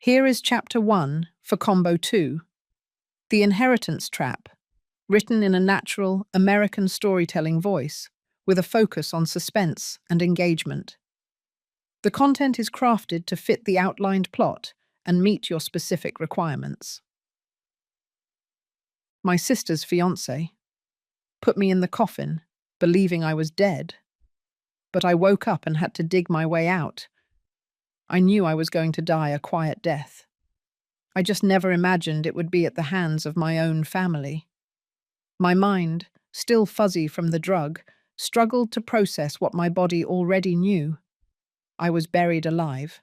Here is Chapter 1 for Combo 2, The Inheritance Trap, written in a natural, American storytelling voice, with a focus on suspense and engagement. The content is crafted to fit the outlined plot and meet your specific requirements. My sister's fiancé put me in the coffin, believing I was dead. But I woke up and had to dig my way out. I knew I was going to die a quiet death. I just never imagined it would be at the hands of my own family. My mind, still fuzzy from the drug, struggled to process what my body already knew. I was buried alive.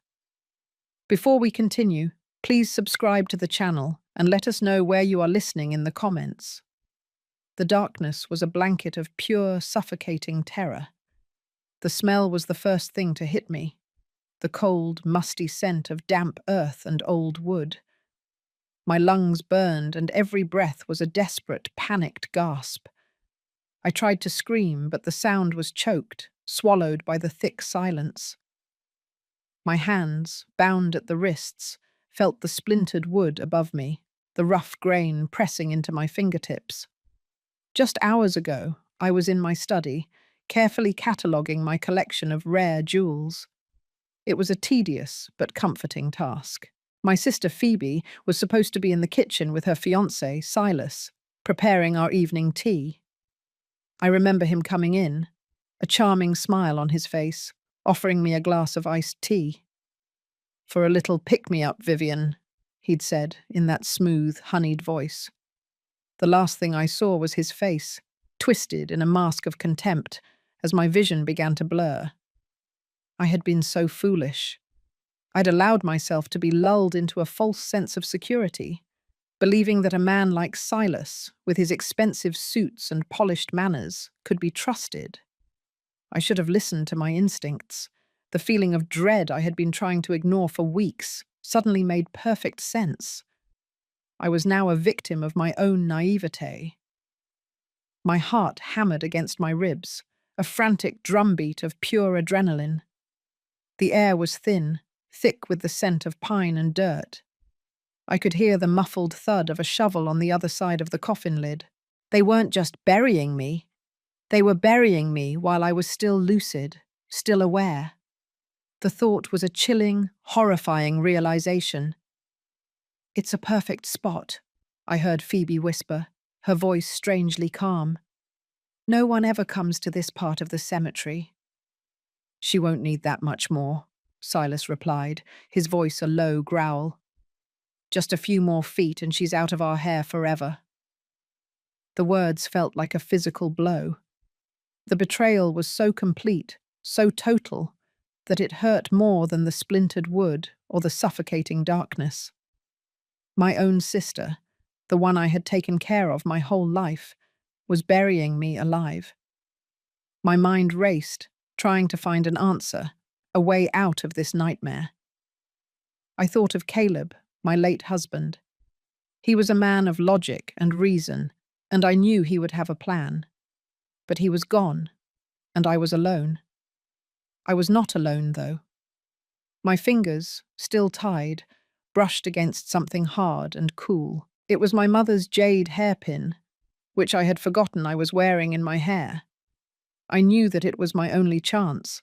Before we continue, please subscribe to the channel and let us know where you are listening in the comments. The darkness was a blanket of pure, suffocating terror. The smell was the first thing to hit me, the cold, musty scent of damp earth and old wood. My lungs burned, and every breath was a desperate, panicked gasp. I tried to scream, but the sound was choked, swallowed by the thick silence. My hands, bound at the wrists, felt the splintered wood above me, the rough grain pressing into my fingertips. Just hours ago, I was in my study, carefully cataloguing my collection of rare jewels. It was a tedious but comforting task. My sister Phoebe was supposed to be in the kitchen with her fiancé, Silas, preparing our evening tea. I remember him coming in, a charming smile on his face, offering me a glass of iced tea. "For a little pick-me-up, Vivian," he'd said in that smooth, honeyed voice. The last thing I saw was his face, twisted in a mask of contempt, as my vision began to blur. I had been so foolish. I'd allowed myself to be lulled into a false sense of security, believing that a man like Silas, with his expensive suits and polished manners, could be trusted. I should have listened to my instincts. The feeling of dread I had been trying to ignore for weeks suddenly made perfect sense. I was now a victim of my own naivete. My heart hammered against my ribs, a frantic drumbeat of pure adrenaline. The air was thin, thick with the scent of pine and dirt. I could hear the muffled thud of a shovel on the other side of the coffin lid. They weren't just burying me. They were burying me while I was still lucid, still aware. The thought was a chilling, horrifying realization. "It's a perfect spot," I heard Phoebe whisper, her voice strangely calm. "No one ever comes to this part of the cemetery." "She won't need that much more," Silas replied, his voice a low growl. "Just a few more feet and she's out of our hair forever." The words felt like a physical blow. The betrayal was so complete, so total, that it hurt more than the splintered wood or the suffocating darkness. My own sister, the one I had taken care of my whole life, was burying me alive. My mind raced, trying to find an answer, a way out of this nightmare. I thought of Caleb, my late husband. He was a man of logic and reason, and I knew he would have a plan. But he was gone, and I was alone. I was not alone, though. My fingers, still tied, brushed against something hard and cool. It was my mother's jade hairpin, which I had forgotten I was wearing in my hair. I knew that it was my only chance.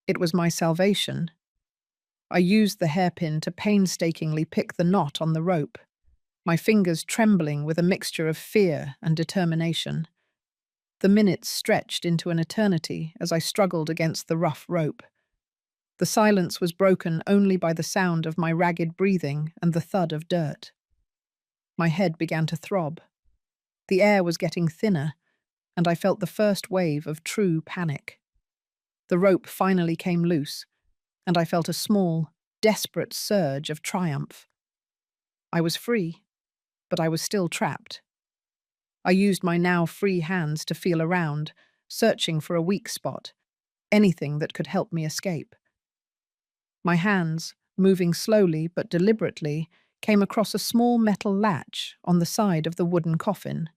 It was my salvation. I used the hairpin to painstakingly pick the knot on the rope, my fingers trembling with a mixture of fear and determination. The minutes stretched into an eternity as I struggled against the rough rope. The silence was broken only by the sound of my ragged breathing and the thud of dirt. My head began to throb. The air was getting thinner, and I felt the first wave of true panic. The rope finally came loose, and I felt a small, desperate surge of triumph. I was free, but I was still trapped. I used my now free hands to feel around, searching for a weak spot, anything that could help me escape. My hands, moving slowly but deliberately, came across a small metal latch on the side of the wooden coffin.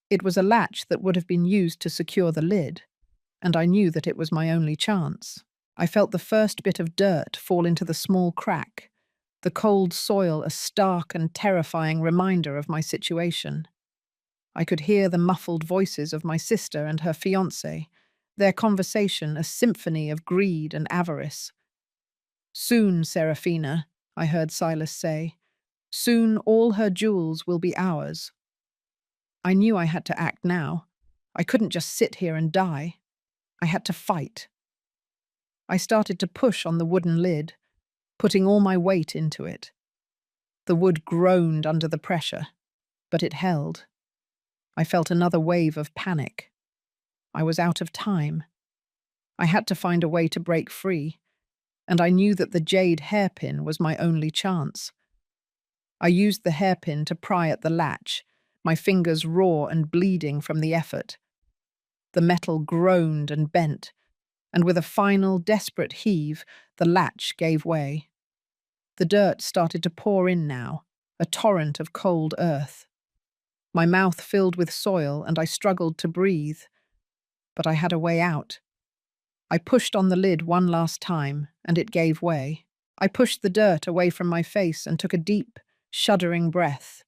It was a latch that would have been used to secure the lid, and I knew that it was my only chance. I felt the first bit of dirt fall into the small crack, the cold soil a stark and terrifying reminder of my situation. I could hear the muffled voices of my sister and her fiancé, their conversation a symphony of greed and avarice. "Soon, Serafina," I heard Silas say. "Soon all her jewels will be ours." I knew I had to act now. I couldn't just sit here and die. I had to fight. I started to push on the wooden lid, putting all my weight into it. The wood groaned under the pressure, but it held. I felt another wave of panic. I was out of time. I had to find a way to break free, and I knew that the jade hairpin was my only chance. I used the hairpin to pry at the latch, my fingers raw and bleeding from the effort. The metal groaned and bent, and with a final, desperate heave, the latch gave way. The dirt started to pour in now, a torrent of cold earth. My mouth filled with soil, and I struggled to breathe. But I had a way out. I pushed on the lid one last time, and it gave way. I pushed the dirt away from my face and took a deep, shuddering breath,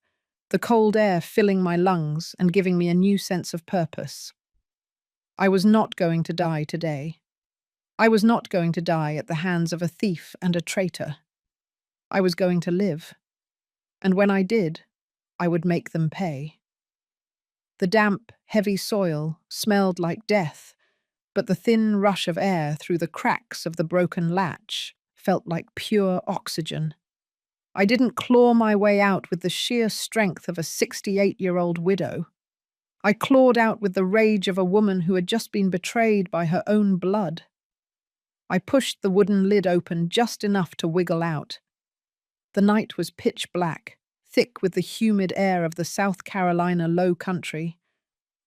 the cold air filling my lungs and giving me a new sense of purpose. I was not going to die today. I was not going to die at the hands of a thief and a traitor. I was going to live. And when I did, I would make them pay. The damp, heavy soil smelled like death, but the thin rush of air through the cracks of the broken latch felt like pure oxygen. I didn't claw my way out with the sheer strength of a 68-year-old widow. I clawed out with the rage of a woman who had just been betrayed by her own blood. I pushed the wooden lid open just enough to wiggle out. The night was pitch black, thick with the humid air of the South Carolina low country.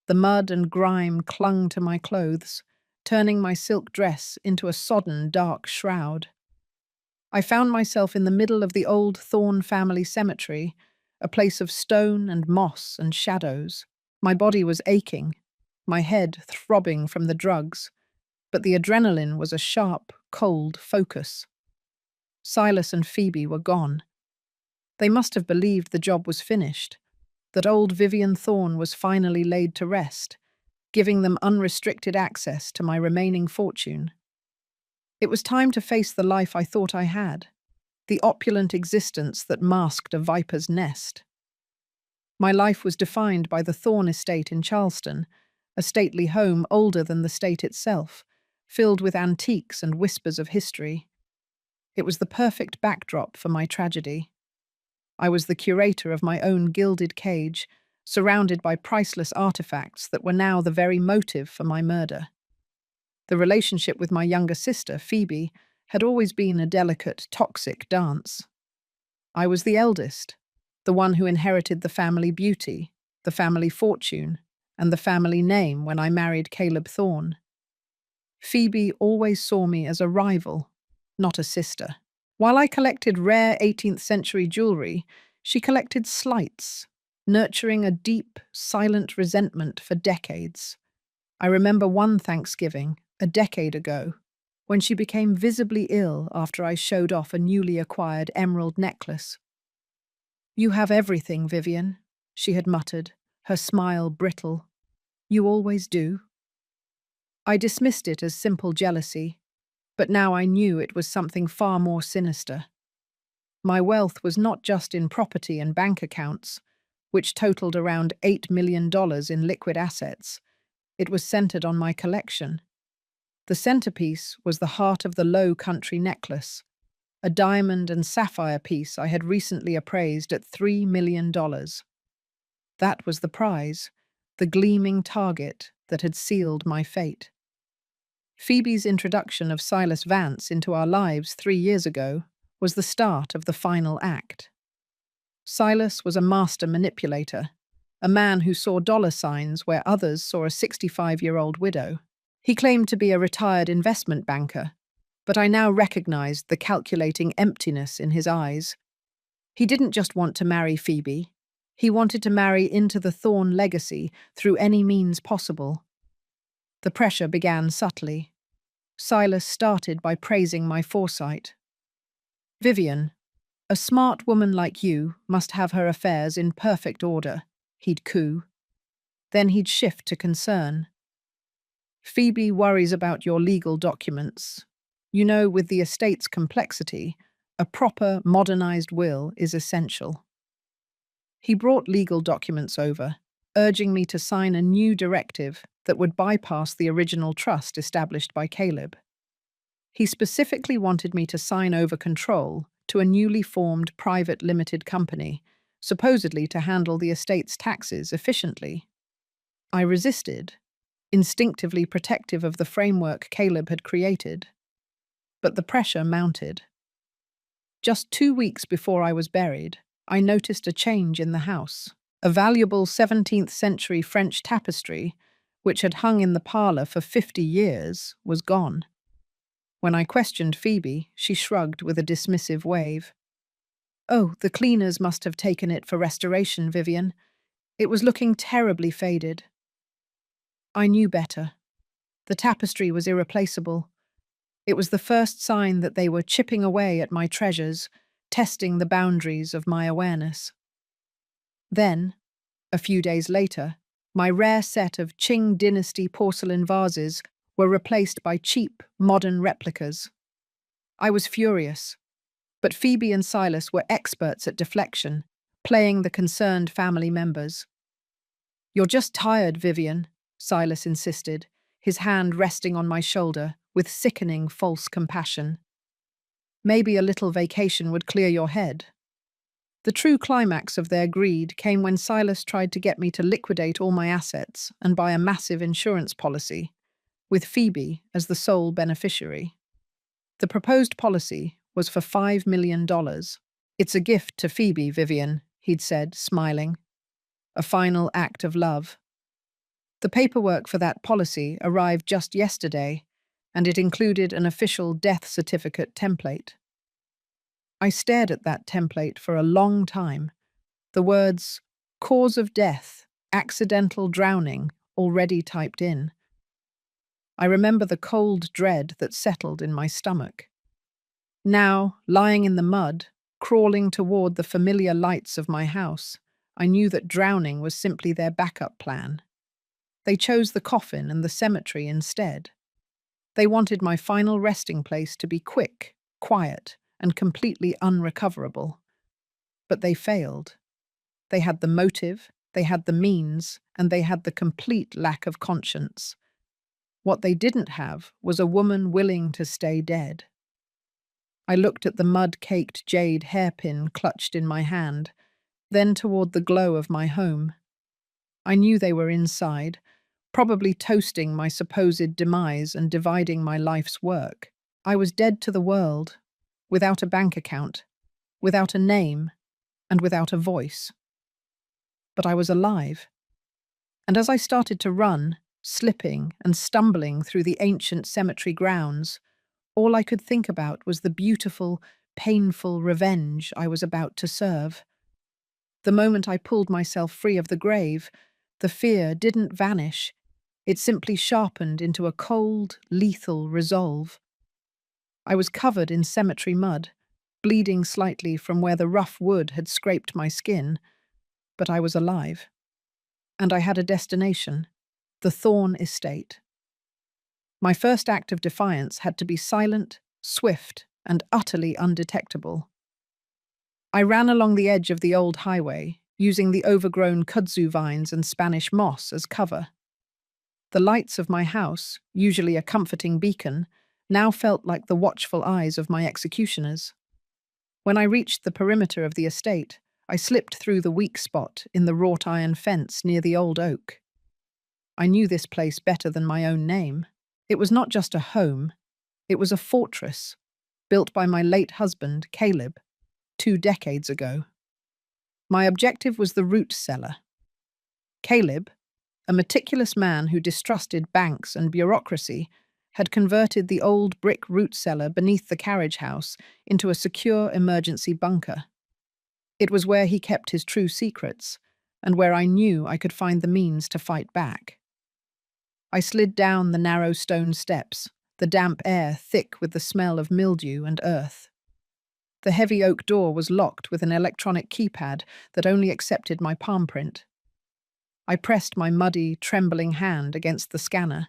The mud and grime clung to my clothes, turning my silk dress into a sodden, dark shroud. I found myself in the middle of the old Thorne family cemetery, a place of stone and moss and shadows. My body was aching, my head throbbing from the drugs, but the adrenaline was a sharp, cold focus. Silas and Phoebe were gone. They must have believed the job was finished, that old Vivian Thorne was finally laid to rest, giving them unrestricted access to my remaining fortune. It was time to face the life I thought I had, the opulent existence that masked a viper's nest. My life was defined by the Thorne estate in Charleston, a stately home older than the state itself, filled with antiques and whispers of history. It was the perfect backdrop for my tragedy. I was the curator of my own gilded cage, surrounded by priceless artifacts that were now the very motive for my murder. The relationship with my younger sister, Phoebe, had always been a delicate, toxic dance. I was the eldest, the one who inherited the family beauty, the family fortune, and the family name when I married Caleb Thorne. Phoebe always saw me as a rival, not a sister. While I collected rare 18th century jewelry, she collected slights, nurturing a deep, silent resentment for decades. I remember one Thanksgiving, a decade ago, when she became visibly ill after I showed off a newly acquired emerald necklace. "You have everything, Vivian," she had muttered, her smile brittle. "You always do." I dismissed it as simple jealousy, but now I knew it was something far more sinister. My wealth was not just in property and bank accounts, which totaled around $8 million in liquid assets. It was centered on my collection. The centerpiece was the heart of the Low Country necklace, a diamond and sapphire piece I had recently appraised at $3 million. That was the prize, the gleaming target that had sealed my fate. Phoebe's introduction of Silas Vance into our lives 3 years ago was the start of the final act. Silas was a master manipulator, a man who saw dollar signs where others saw a 65-year-old widow. He claimed to be a retired investment banker, but I now recognized the calculating emptiness in his eyes. He didn't just want to marry Phoebe. He wanted to marry into the Thorne legacy through any means possible. The pressure began subtly. Silas started by praising my foresight. "Vivian, A smart woman like you must have her affairs in perfect order, he'd coo. Then he'd shift to concern. Phoebe worries about your legal documents. You know, with the estate's complexity, a proper, modernized will is essential. He brought legal documents over, urging me to sign a new directive that would bypass the original trust established by Caleb. He specifically wanted me to sign over control to a newly formed private limited company, supposedly to handle the estate's taxes efficiently. I resisted, instinctively protective of the framework Caleb had created. But the pressure mounted. Just 2 weeks before I was buried, I noticed a change in the house. A valuable 17th century French tapestry, which had hung in the parlour for 50 years, was gone. When I questioned Phoebe, she shrugged with a dismissive wave. "Oh, the cleaners must have taken it for restoration, Vivian. It was looking terribly faded." I knew better. The tapestry was irreplaceable. It was the first sign that they were chipping away at my treasures, testing the boundaries of my awareness. Then, a few days later, my rare set of Qing dynasty porcelain vases were replaced by cheap, modern replicas. I was furious, but Phoebe and Silas were experts at deflection, playing the concerned family members. "You're just tired, Vivian," Silas insisted, his hand resting on my shoulder with sickening false compassion. "Maybe a little vacation would clear your head." The true climax of their greed came when Silas tried to get me to liquidate all my assets and buy a massive insurance policy, with Phoebe as the sole beneficiary. The proposed policy was for $5 million. "It's a gift to Phoebe, Vivian," he'd said, smiling. "A final act of love." The paperwork for that policy arrived just yesterday, and it included an official death certificate template. I stared at that template for a long time, the words "cause of death, accidental drowning" already typed in. I remember the cold dread that settled in my stomach. Now, lying in the mud, crawling toward the familiar lights of my house, I knew that drowning was simply their backup plan. They chose the coffin and the cemetery instead. They wanted my final resting place to be quick, quiet, and completely unrecoverable. But they failed. They had the motive, they had the means, and they had the complete lack of conscience. What they didn't have was a woman willing to stay dead. I looked at the mud-caked jade hairpin clutched in my hand, then toward the glow of my home. I knew they were inside, probably toasting my supposed demise and dividing my life's work. I was dead to the world, without a bank account, without a name, and without a voice. But I was alive. And as I started to run, slipping and stumbling through the ancient cemetery grounds, all I could think about was the beautiful, painful revenge I was about to serve. The moment I pulled myself free of the grave, the fear didn't vanish. It simply sharpened into a cold, lethal resolve. I was covered in cemetery mud, bleeding slightly from where the rough wood had scraped my skin, but I was alive. And I had a destination, the Thorn Estate. My first act of defiance had to be silent, swift, and utterly undetectable. I ran along the edge of the old highway, using the overgrown kudzu vines and Spanish moss as cover. The lights of my house, usually a comforting beacon, now felt like the watchful eyes of my executioners. When I reached the perimeter of the estate, I slipped through the weak spot in the wrought iron fence near the old oak. I knew this place better than my own name. It was not just a home, it was a fortress, built by my late husband, Caleb, 2 decades ago. My objective was the root cellar. Caleb, a meticulous man who distrusted banks and bureaucracy, had converted the old brick root cellar beneath the carriage house into a secure emergency bunker. It was where he kept his true secrets, and where I knew I could find the means to fight back. I slid down the narrow stone steps, the damp air thick with the smell of mildew and earth. The heavy oak door was locked with an electronic keypad that only accepted my palm print. I pressed my muddy, trembling hand against the scanner.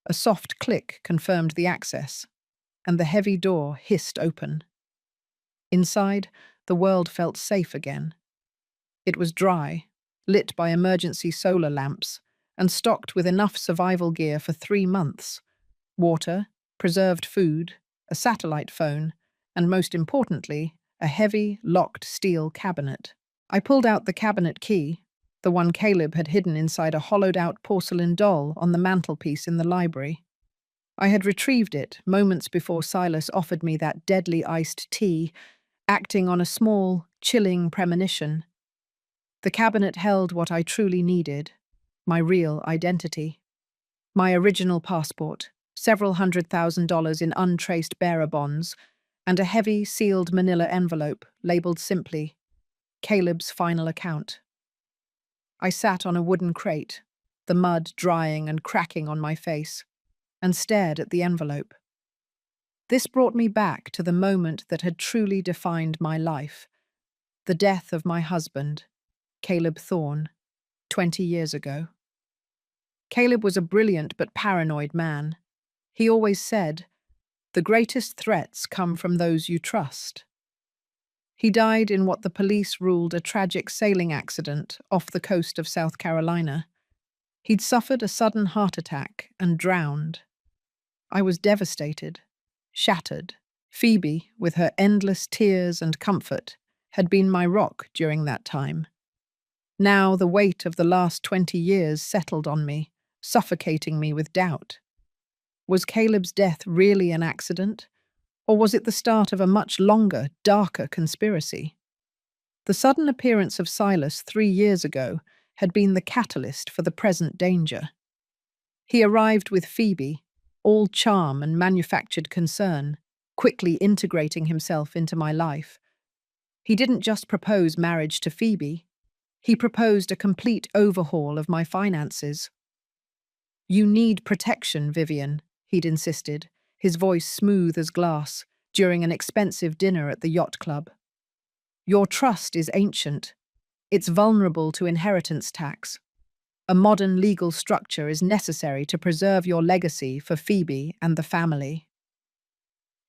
A soft click confirmed the access, and the heavy door hissed open. Inside, the world felt safe again. It was dry, lit by emergency solar lamps, and stocked with enough survival gear for 3 months: water, preserved food, a satellite phone, and most importantly, a heavy, locked steel cabinet. I pulled out the cabinet key, the one Caleb had hidden inside a hollowed-out porcelain doll on the mantelpiece in the library. I had retrieved it moments before Silas offered me that deadly iced tea, acting on a small, chilling premonition. The cabinet held what I truly needed: my real identity. My original passport, several $100,000 in untraced bearer bonds, and a heavy, sealed manila envelope labeled simply, Caleb's final account. I sat on a wooden crate, the mud drying and cracking on my face, and stared at the envelope. This brought me back to the moment that had truly defined my life: the death of my husband, Caleb Thorne, 20 years ago. Caleb was a brilliant but paranoid man. He always said, "The greatest threats come from those you trust." He died in what the police ruled a tragic sailing accident off the coast of South Carolina. He'd suffered a sudden heart attack and drowned. I was devastated, shattered. Phoebe, with her endless tears and comfort, had been my rock during that time. Now the weight of the last 20 years settled on me, suffocating me with doubt. Was Caleb's death really an accident? Or was it the start of a much longer, darker conspiracy? The sudden appearance of Silas 3 years ago had been the catalyst for the present danger. He arrived with Phoebe, all charm and manufactured concern, quickly integrating himself into my life. He didn't just propose marriage to Phoebe, he proposed a complete overhaul of my finances. "You need protection, Vivian," he'd insisted, his voice smooth as glass, during an expensive dinner at the yacht club. "Your trust is ancient. It's vulnerable to inheritance tax. A modern legal structure is necessary to preserve your legacy for Phoebe and the family."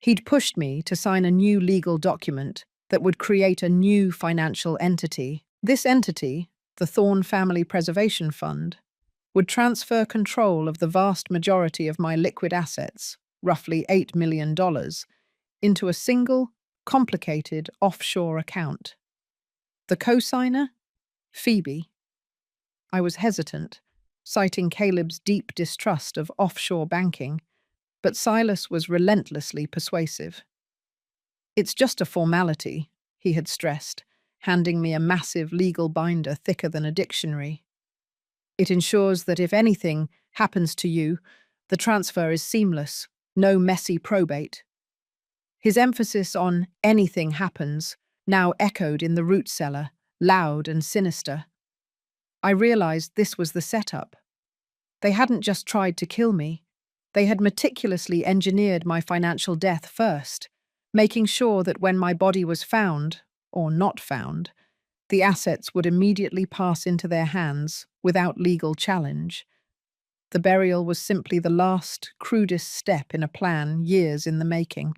He'd pushed me to sign a new legal document that would create a new financial entity. This entity, the Thorne Family Preservation Fund, would transfer control of the vast majority of my liquid assets, roughly $8 million, into a single, complicated offshore account. The co-signer? Phoebe. I was hesitant, citing Caleb's deep distrust of offshore banking, but Silas was relentlessly persuasive. "It's just a formality," he had stressed, handing me a massive legal binder thicker than a dictionary. "It ensures that if anything happens to you, the transfer is seamless, no messy probate." His emphasis on "anything happens" now echoed in the root cellar, loud and sinister. I realized this was the setup. They hadn't just tried to kill me. They had meticulously engineered my financial death first, making sure that when my body was found, or not found, the assets would immediately pass into their hands without legal challenge. The burial was simply the last, crudest step in a plan years in the making.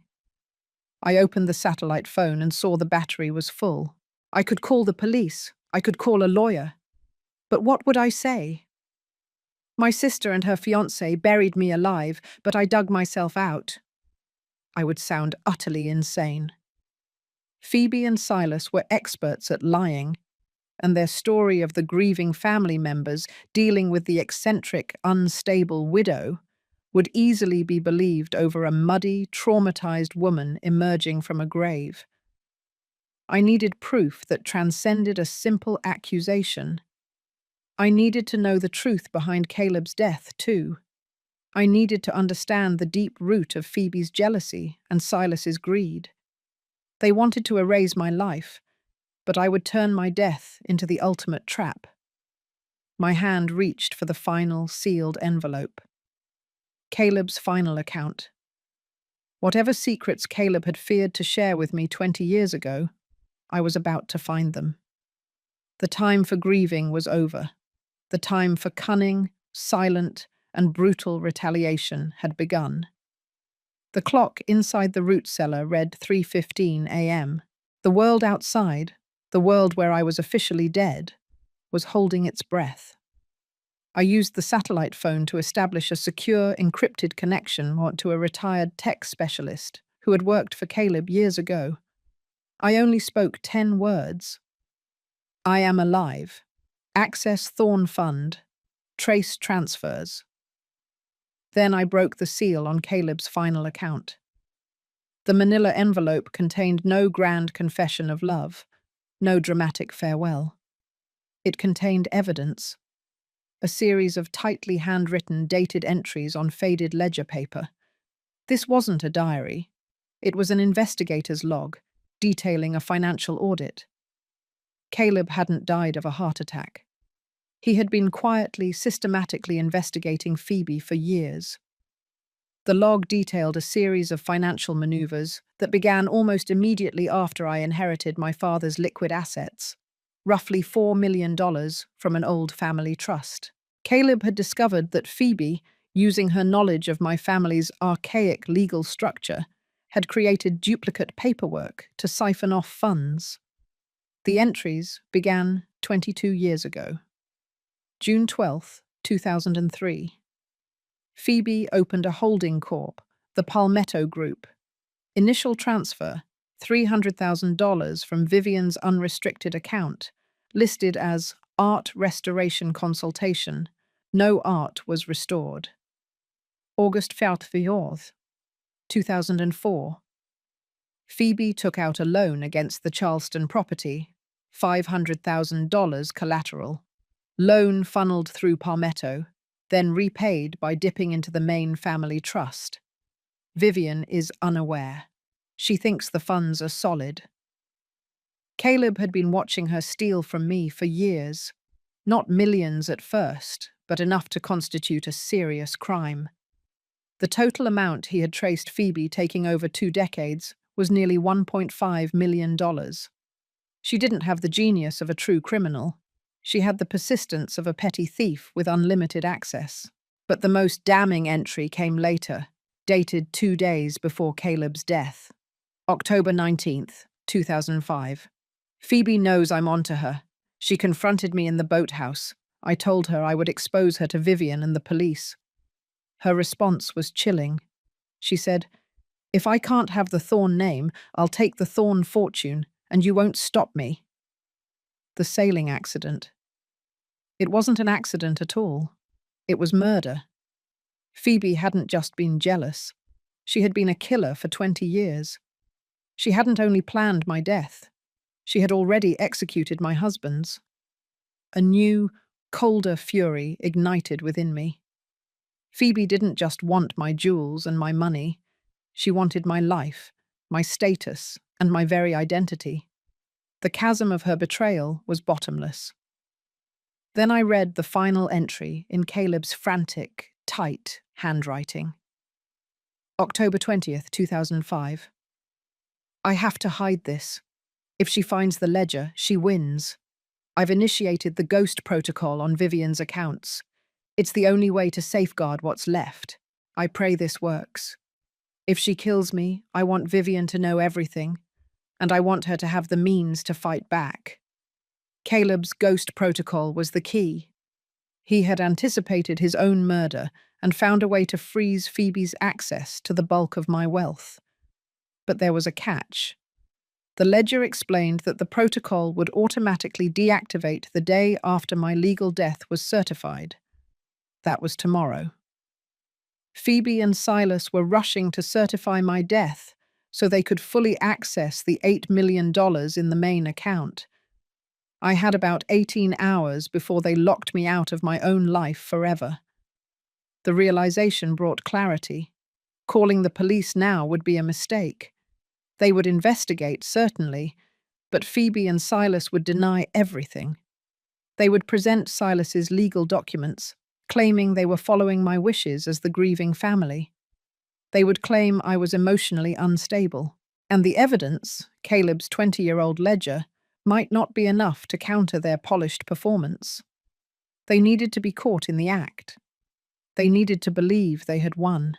I opened the satellite phone and saw the battery was full. I could call the police. I could call a lawyer. But what would I say? My sister and her fiancé buried me alive, but I dug myself out. I would sound utterly insane. Phoebe and Silas were experts at lying, and their story of the grieving family members dealing with the eccentric, unstable widow would easily be believed over a muddy, traumatized woman emerging from a grave. I needed proof that transcended a simple accusation. I needed to know the truth behind Caleb's death, too. I needed to understand the deep root of Phoebe's jealousy and Silas's greed. They wanted to erase my life, but I would turn my death into the ultimate trap. My hand reached for the final, sealed envelope. Caleb's final account. Whatever secrets Caleb had feared to share with me 20 years ago, I was about to find them. The time for grieving was over. The time for cunning, silent, and brutal retaliation had begun. The clock inside the root cellar read 3:15 a.m. The world outside, the world where I was officially dead, was holding its breath. I used the satellite phone to establish a secure, encrypted connection to a retired tech specialist who had worked for Caleb years ago. I only spoke 10 words. I am alive. Access Thorn Fund. Trace transfers. Then I broke the seal on Caleb's final account. The manila envelope contained no grand confession of love, no dramatic farewell. It contained evidence, a series of tightly handwritten, dated entries on faded ledger paper. This wasn't a diary. It was an investigator's log, detailing a financial audit. Caleb hadn't died of a heart attack. He had been quietly, systematically investigating Phoebe for years. The log detailed a series of financial maneuvers that began almost immediately after I inherited my father's liquid assets, roughly $4 million from an old family trust. Caleb had discovered that Phoebe, using her knowledge of my family's archaic legal structure, had created duplicate paperwork to siphon off funds. The entries began 22 years ago. June 12, 2003. Phoebe opened a holding corp, the Palmetto Group. Initial transfer, $300,000 from Vivian's unrestricted account, listed as Art Restoration Consultation. No art was restored. August 4th, 2004. Phoebe took out a loan against the Charleston property, $500,000 collateral. Loan funneled through Palmetto, then repaid by dipping into the main family trust. Vivian is unaware. She thinks the funds are solid. Caleb had been watching her steal from me for years. Not millions at first, but enough to constitute a serious crime. The total amount he had traced Phoebe taking over 2 decades was nearly $1.5 million. She didn't have the genius of a true criminal. She had the persistence of a petty thief with unlimited access. But the most damning entry came later, dated 2 days before Caleb's death. October 19th, 2005. Phoebe knows I'm onto her. She confronted me in the boathouse. I told her I would expose her to Vivian and the police. Her response was chilling. She said, "If I can't have the Thorn name, I'll take the Thorn fortune, and you won't stop me." The sailing accident. It wasn't an accident at all. It was murder. Phoebe hadn't just been jealous. She had been a killer for 20 years. She hadn't only planned my death. She had already executed my husband's. A new, colder fury ignited within me. Phoebe didn't just want my jewels and my money. She wanted my life, my status, and my very identity. The chasm of her betrayal was bottomless. Then I read the final entry in Caleb's frantic, tight handwriting. October 20th, 2005. I have to hide this. If she finds the ledger, she wins. I've initiated the ghost protocol on Vivian's accounts. It's the only way to safeguard what's left. I pray this works. If she kills me, I want Vivian to know everything, and I want her to have the means to fight back. Caleb's ghost protocol was the key. He had anticipated his own murder and found a way to freeze Phoebe's access to the bulk of my wealth. But there was a catch. The ledger explained that the protocol would automatically deactivate the day after my legal death was certified. That was tomorrow. Phoebe and Silas were rushing to certify my death so they could fully access the $8 million in the main account. I had about 18 hours before they locked me out of my own life forever. The realization brought clarity. Calling the police now would be a mistake. They would investigate, certainly, but Phoebe and Silas would deny everything. They would present Silas's legal documents, claiming they were following my wishes as the grieving family. They would claim I was emotionally unstable, and the evidence, Caleb's 20-year-old ledger, might not be enough to counter their polished performance. They needed to be caught in the act. They needed to believe they had won.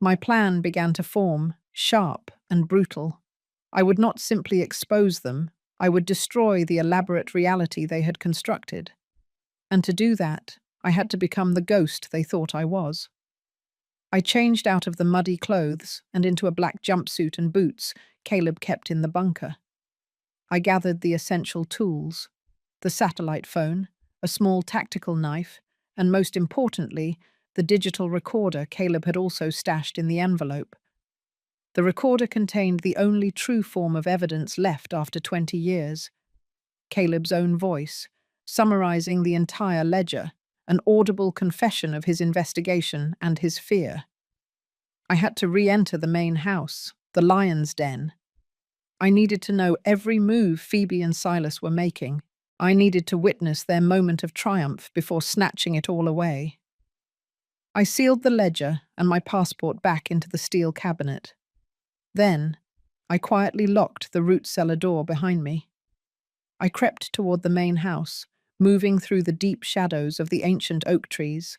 My plan began to form, sharp and brutal. I would not simply expose them, I would destroy the elaborate reality they had constructed. And to do that, I had to become the ghost they thought I was. I changed out of the muddy clothes and into a black jumpsuit and boots Caleb kept in the bunker. I gathered the essential tools: the satellite phone, a small tactical knife, and most importantly, the digital recorder Caleb had also stashed in the envelope. The recorder contained the only true form of evidence left after 20 years: Caleb's own voice, summarizing the entire ledger, an audible confession of his investigation and his fear. I had to re-enter the main house, the lion's den. I needed to know every move Phoebe and Silas were making. I needed to witness their moment of triumph before snatching it all away. I sealed the ledger and my passport back into the steel cabinet. Then, I quietly locked the root cellar door behind me. I crept toward the main house, moving through the deep shadows of the ancient oak trees.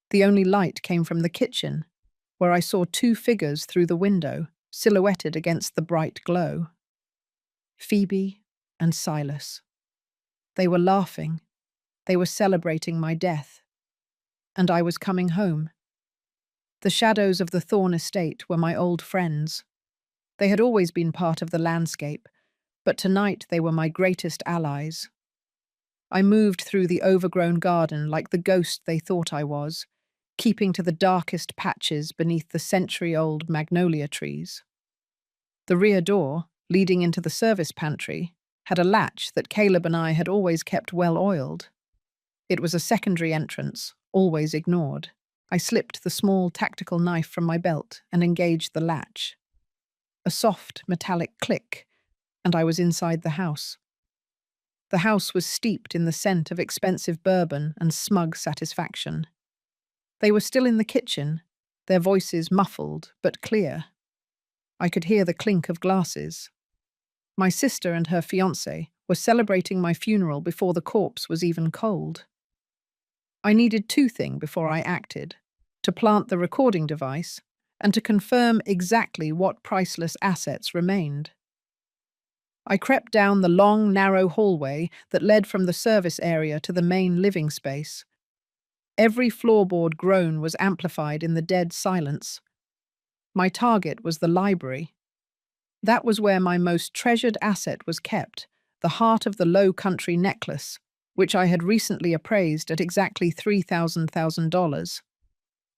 The only light came from the kitchen, where I saw two figures through the window, silhouetted against the bright glow. Phoebe and Silas. They were laughing. They were celebrating my death. And I was coming home. The shadows of the Thorn estate were my old friends. They had always been part of the landscape, but tonight they were my greatest allies. I moved through the overgrown garden like the ghost they thought I was, keeping to the darkest patches beneath the century-old magnolia trees. The rear door, leading into the service pantry, had a latch that Caleb and I had always kept well oiled. It was a secondary entrance, always ignored. I slipped the small tactical knife from my belt and engaged the latch. A soft, metallic click, and I was inside the house. The house was steeped in the scent of expensive bourbon and smug satisfaction. They were still in the kitchen, their voices muffled but clear. I could hear the clink of glasses. My sister and her fiancé were celebrating my funeral before the corpse was even cold. I needed two things before I acted: to plant the recording device and to confirm exactly what priceless assets remained. I crept down the long, narrow hallway that led from the service area to the main living space. Every floorboard groan was amplified in the dead silence. My target was the library. That was where my most treasured asset was kept, the heart of the Low Country necklace, which I had recently appraised at exactly $3,000.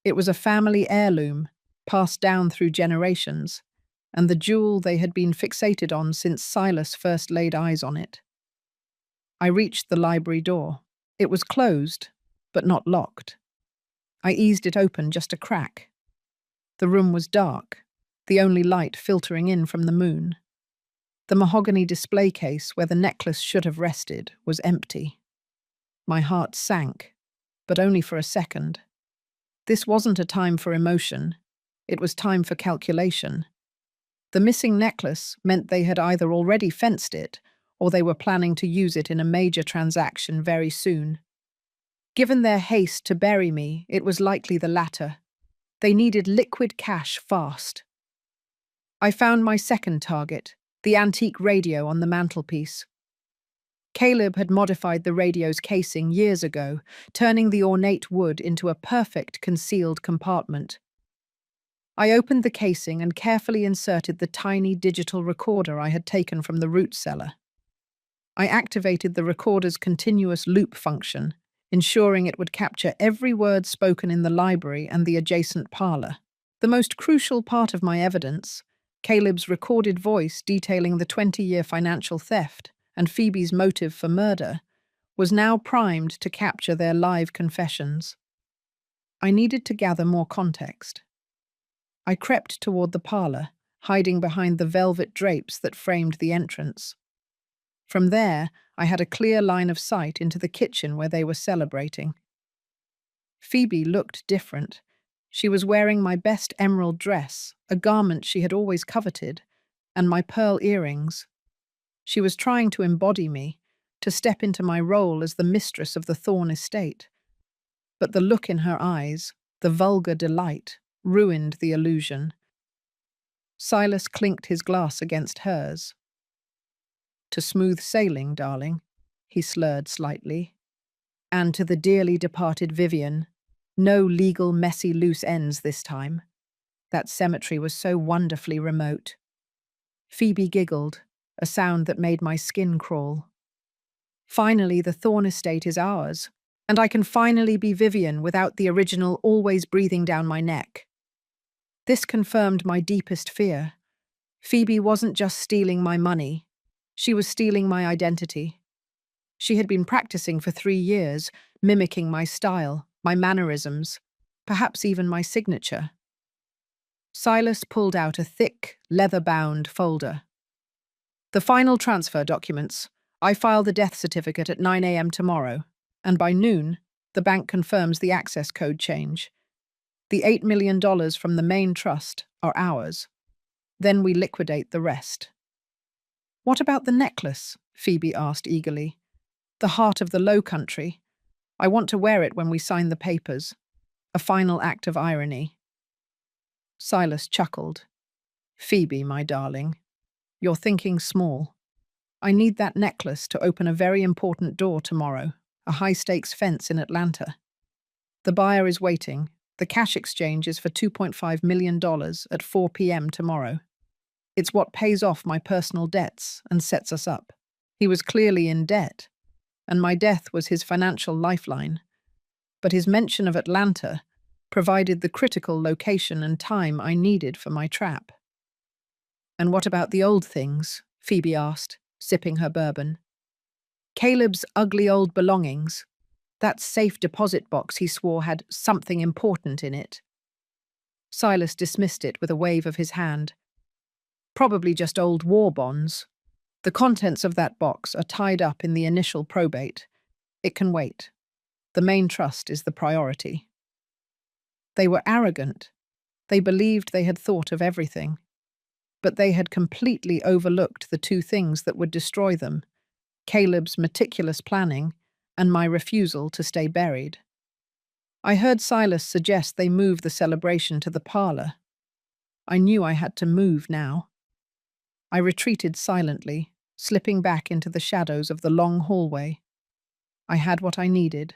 It was a family heirloom, passed down through generations, and the jewel they had been fixated on since Silas first laid eyes on it. I reached the library door. It was closed, but not locked. I eased it open just a crack. The room was dark, the only light filtering in from the moon. The mahogany display case where the necklace should have rested was empty. My heart sank, but only for a second. This wasn't a time for emotion. It was time for calculation. The missing necklace meant they had either already fenced it or they were planning to use it in a major transaction very soon. Given their haste to bury me, it was likely the latter. They needed liquid cash fast. I found my second target, the antique radio on the mantelpiece. Caleb had modified the radio's casing years ago, turning the ornate wood into a perfect concealed compartment. I opened the casing and carefully inserted the tiny digital recorder I had taken from the root cellar. I activated the recorder's continuous loop function, ensuring it would capture every word spoken in the library and the adjacent parlor. The most crucial part of my evidence, Caleb's recorded voice detailing the 20-year financial theft and Phoebe's motive for murder, was now primed to capture their live confessions. I needed to gather more context. I crept toward the parlor, hiding behind the velvet drapes that framed the entrance. From there, I had a clear line of sight into the kitchen where they were celebrating. Phoebe looked different. She was wearing my best emerald dress, a garment she had always coveted, and my pearl earrings. She was trying to embody me, to step into my role as the mistress of the Thorn estate. But the look in her eyes, the vulgar delight, ruined the illusion. Silas clinked his glass against hers. "To smooth sailing, darling," he slurred slightly. "And to the dearly departed Vivian, no legal messy loose ends this time." That cemetery was so wonderfully remote. Phoebe giggled, a sound that made my skin crawl. "Finally, the Thorn estate is ours, and I can finally be Vivian without the original always breathing down my neck." This confirmed my deepest fear. Phoebe wasn't just stealing my money, she was stealing my identity. She had been practicing for 3 years, mimicking my style, my mannerisms, perhaps even my signature. Silas pulled out a thick, leather-bound folder. "The final transfer documents. I file the death certificate at 9 a.m. tomorrow, and by noon, the bank confirms the access code change. The $8 million from the main trust are ours. Then we liquidate the rest." "What about the necklace?" Phoebe asked eagerly. "The heart of the Low Country. I want to wear it when we sign the papers." A final act of irony. Silas chuckled. "Phoebe, my darling, you're thinking small. I need that necklace to open a very important door tomorrow, a high-stakes fence in Atlanta. The buyer is waiting. The cash exchange is for $2.5 million at 4 p.m. tomorrow. It's what pays off my personal debts and sets us up." He was clearly in debt, and my death was his financial lifeline. But his mention of Atlanta provided the critical location and time I needed for my trap. "And what about the old things?" Phoebe asked, sipping her bourbon. "Caleb's ugly old belongings. That safe deposit box he swore had something important in it." Silas dismissed it with a wave of his hand. "Probably just old war bonds. The contents of that box are tied up in the initial probate. It can wait. The main trust is the priority." They were arrogant. They believed they had thought of everything. But they had completely overlooked the 2 things that would destroy them: Caleb's meticulous planning and my refusal to stay buried. I heard Silas suggest they move the celebration to the parlor. I knew I had to move now. I retreated silently, slipping back into the shadows of the long hallway. I had what I needed: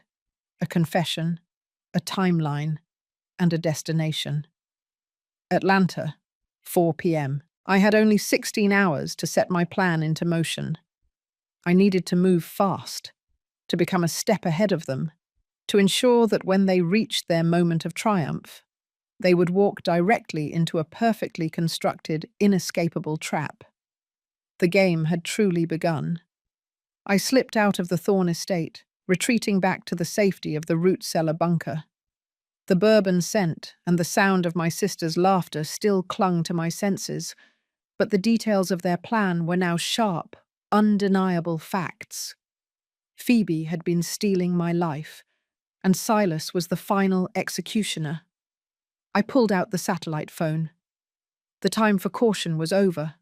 a confession, a timeline, and a destination. Atlanta, 4 p.m. I had only 16 hours to set my plan into motion. I needed to move fast, to become a step ahead of them, to ensure that when they reached their moment of triumph, they would walk directly into a perfectly constructed, inescapable trap. The game had truly begun. I slipped out of the Thorn estate, retreating back to the safety of the root cellar bunker. The bourbon scent and the sound of my sister's laughter still clung to my senses, but the details of their plan were now sharp, undeniable facts. Phoebe had been stealing my life, and Silas was the final executioner. I pulled out the satellite phone. The time for caution was over.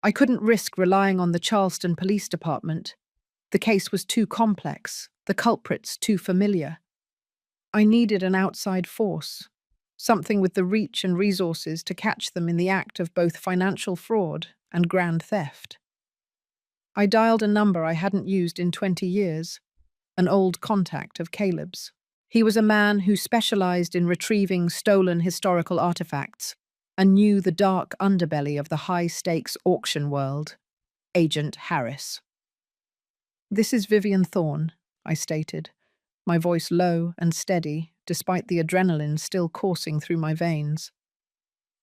I couldn't risk relying on the Charleston Police Department. The case was too complex, the culprits too familiar. I needed an outside force, something with the reach and resources to catch them in the act of both financial fraud and grand theft. I dialed a number I hadn't used in 20 years, an old contact of Caleb's. He was a man who specialized in retrieving stolen historical artifacts and knew the dark underbelly of the high-stakes auction world: Agent Harris. "This is Vivian Thorn," I stated, my voice low and steady despite the adrenaline still coursing through my veins.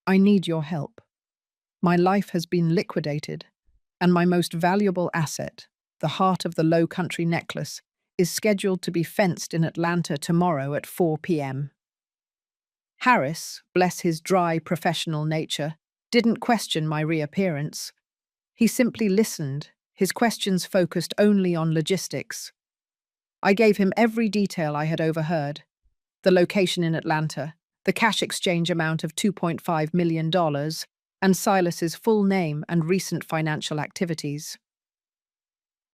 "I need your help. My life has been liquidated, and my most valuable asset, the heart of the Low Country necklace, is scheduled to be fenced in Atlanta tomorrow at 4 p.m. Harris, bless his dry professional nature, didn't question my reappearance. He simply listened, his questions focused only on logistics. I gave him every detail I had overheard: the location in Atlanta, the cash exchange amount of $2.5 million, and Silas's full name and recent financial activities.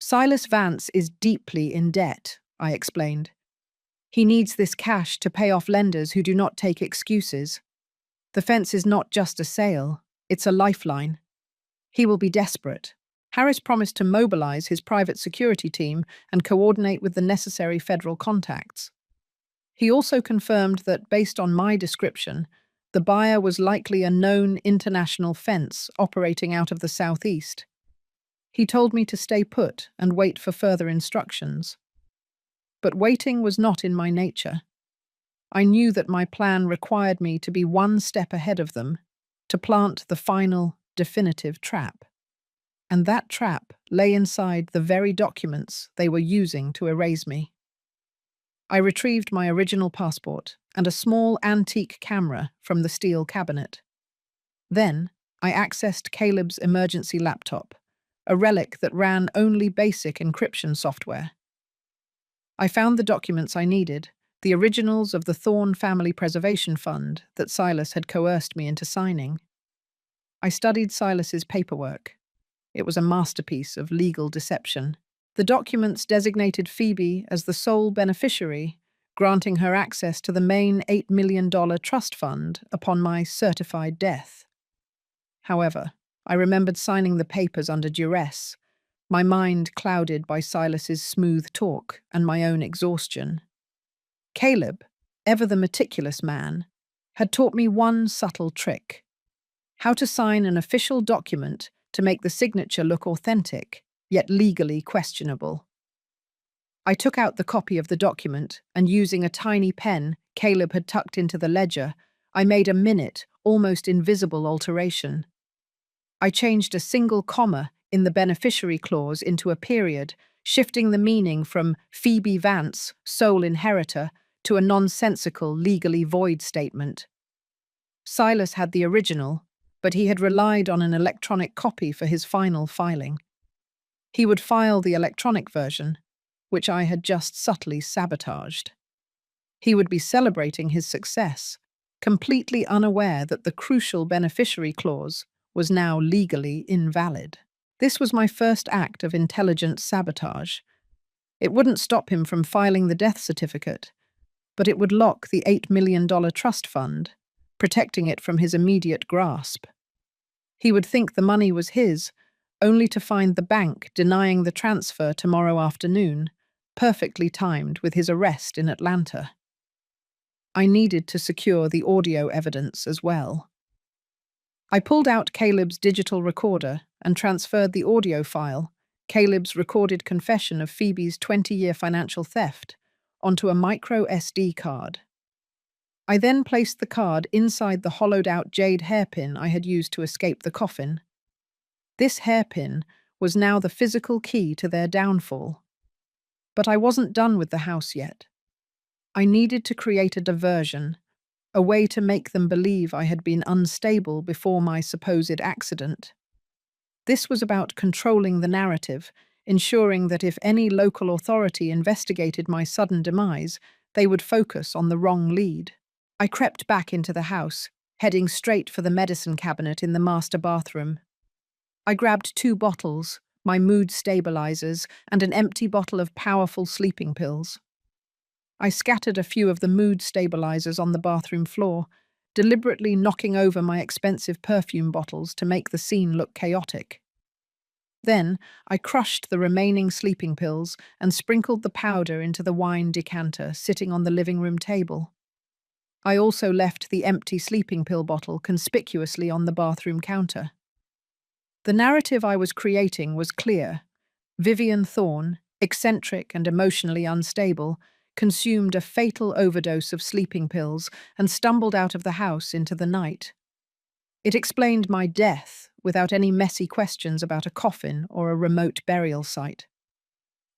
Silas Vance is deeply in debt, I explained. He needs this cash to pay off lenders who do not take excuses. The fence is not just a sale, it's a lifeline. He will be desperate. Harris promised to mobilize his private security team and coordinate with the necessary federal contacts. He also confirmed that, based on my description, the buyer was likely a known international fence operating out of the southeast. He told me to stay put and wait for further instructions. But waiting was not in my nature. I knew that my plan required me to be one step ahead of them, to plant the final, definitive trap. And that trap lay inside the very documents they were using to erase me. I retrieved my original passport and a small antique camera from the steel cabinet. Then, I accessed Caleb's emergency laptop, a relic that ran only basic encryption software. I found the documents I needed, the originals of the Thorne Family Preservation Fund that Silas had coerced me into signing. I studied Silas's paperwork. It was a masterpiece of legal deception. The documents designated Phoebe as the sole beneficiary, granting her access to the main $8 million trust fund upon my certified death. However, I remembered signing the papers under duress, my mind clouded by Silas's smooth talk and my own exhaustion. Caleb, ever the meticulous man, had taught me one subtle trick: how to sign an official document to make the signature look authentic, yet legally questionable. I took out the copy of the document, and using a tiny pen Caleb had tucked into the ledger, I made a minute, almost invisible alteration. I changed a single comma in the beneficiary clause into a period, shifting the meaning from Phoebe Vance, sole inheritor, to a nonsensical, legally void statement. Silas had the original, but he had relied on an electronic copy for his final filing. He would file the electronic version, which I had just subtly sabotaged. He would be celebrating his success, completely unaware that the crucial beneficiary clause was now legally invalid. This was my first act of intelligent sabotage. It wouldn't stop him from filing the death certificate, but it would lock the $8 million trust fund, protecting it from his immediate grasp. He would think the money was his, only to find the bank denying the transfer tomorrow afternoon, perfectly timed with his arrest in Atlanta. I needed to secure the audio evidence as well. I pulled out Caleb's digital recorder and transferred the audio file, Caleb's recorded confession of Phoebe's 20-year financial theft, onto a micro SD card. I then placed the card inside the hollowed-out jade hairpin I had used to escape the coffin. This hairpin was now the physical key to their downfall. But I wasn't done with the house yet. I needed to create a diversion, a way to make them believe I had been unstable before my supposed accident. This was about controlling the narrative, ensuring that if any local authority investigated my sudden demise, they would focus on the wrong lead. I crept back into the house, heading straight for the medicine cabinet in the master bathroom. I grabbed 2 bottles, my mood stabilizers, and an empty bottle of powerful sleeping pills. I scattered a few of the mood stabilizers on the bathroom floor, deliberately knocking over my expensive perfume bottles to make the scene look chaotic. Then, I crushed the remaining sleeping pills and sprinkled the powder into the wine decanter sitting on the living room table. I also left the empty sleeping pill bottle conspicuously on the bathroom counter. The narrative I was creating was clear. Vivian Thorne, eccentric and emotionally unstable, consumed a fatal overdose of sleeping pills and stumbled out of the house into the night. It explained my death without any messy questions about a coffin or a remote burial site.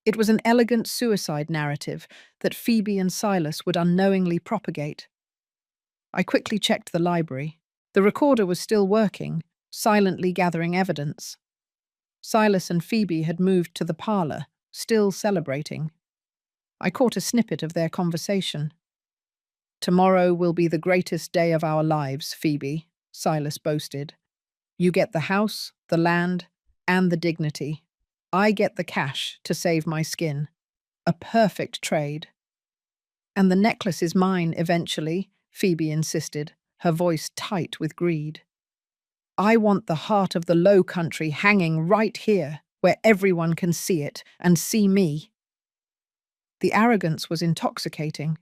It was an elegant suicide narrative that Phoebe and Silas would unknowingly propagate. I quickly checked the library. The recorder was still working, silently gathering evidence. Silas and Phoebe had moved to the parlor, still celebrating. I caught a snippet of their conversation. Tomorrow will be the greatest day of our lives, Phoebe, Silas boasted. You get the house, the land, and the dignity. I get the cash to save my skin. A perfect trade. And the necklace is mine eventually, Phoebe insisted, her voice tight with greed. I want the heart of the Low Country hanging right here, where everyone can see it and see me. The arrogance was intoxicating.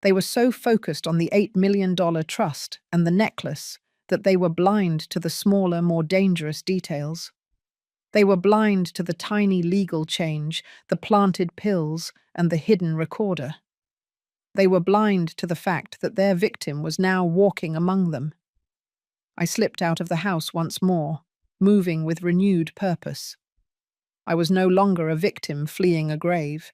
They were so focused on the $8 million trust and the necklace that they were blind to the smaller, more dangerous details. They were blind to the tiny legal change, the planted pills, and the hidden recorder. They were blind to the fact that their victim was now walking among them. I slipped out of the house once more, moving with renewed purpose. I was no longer a victim fleeing a grave.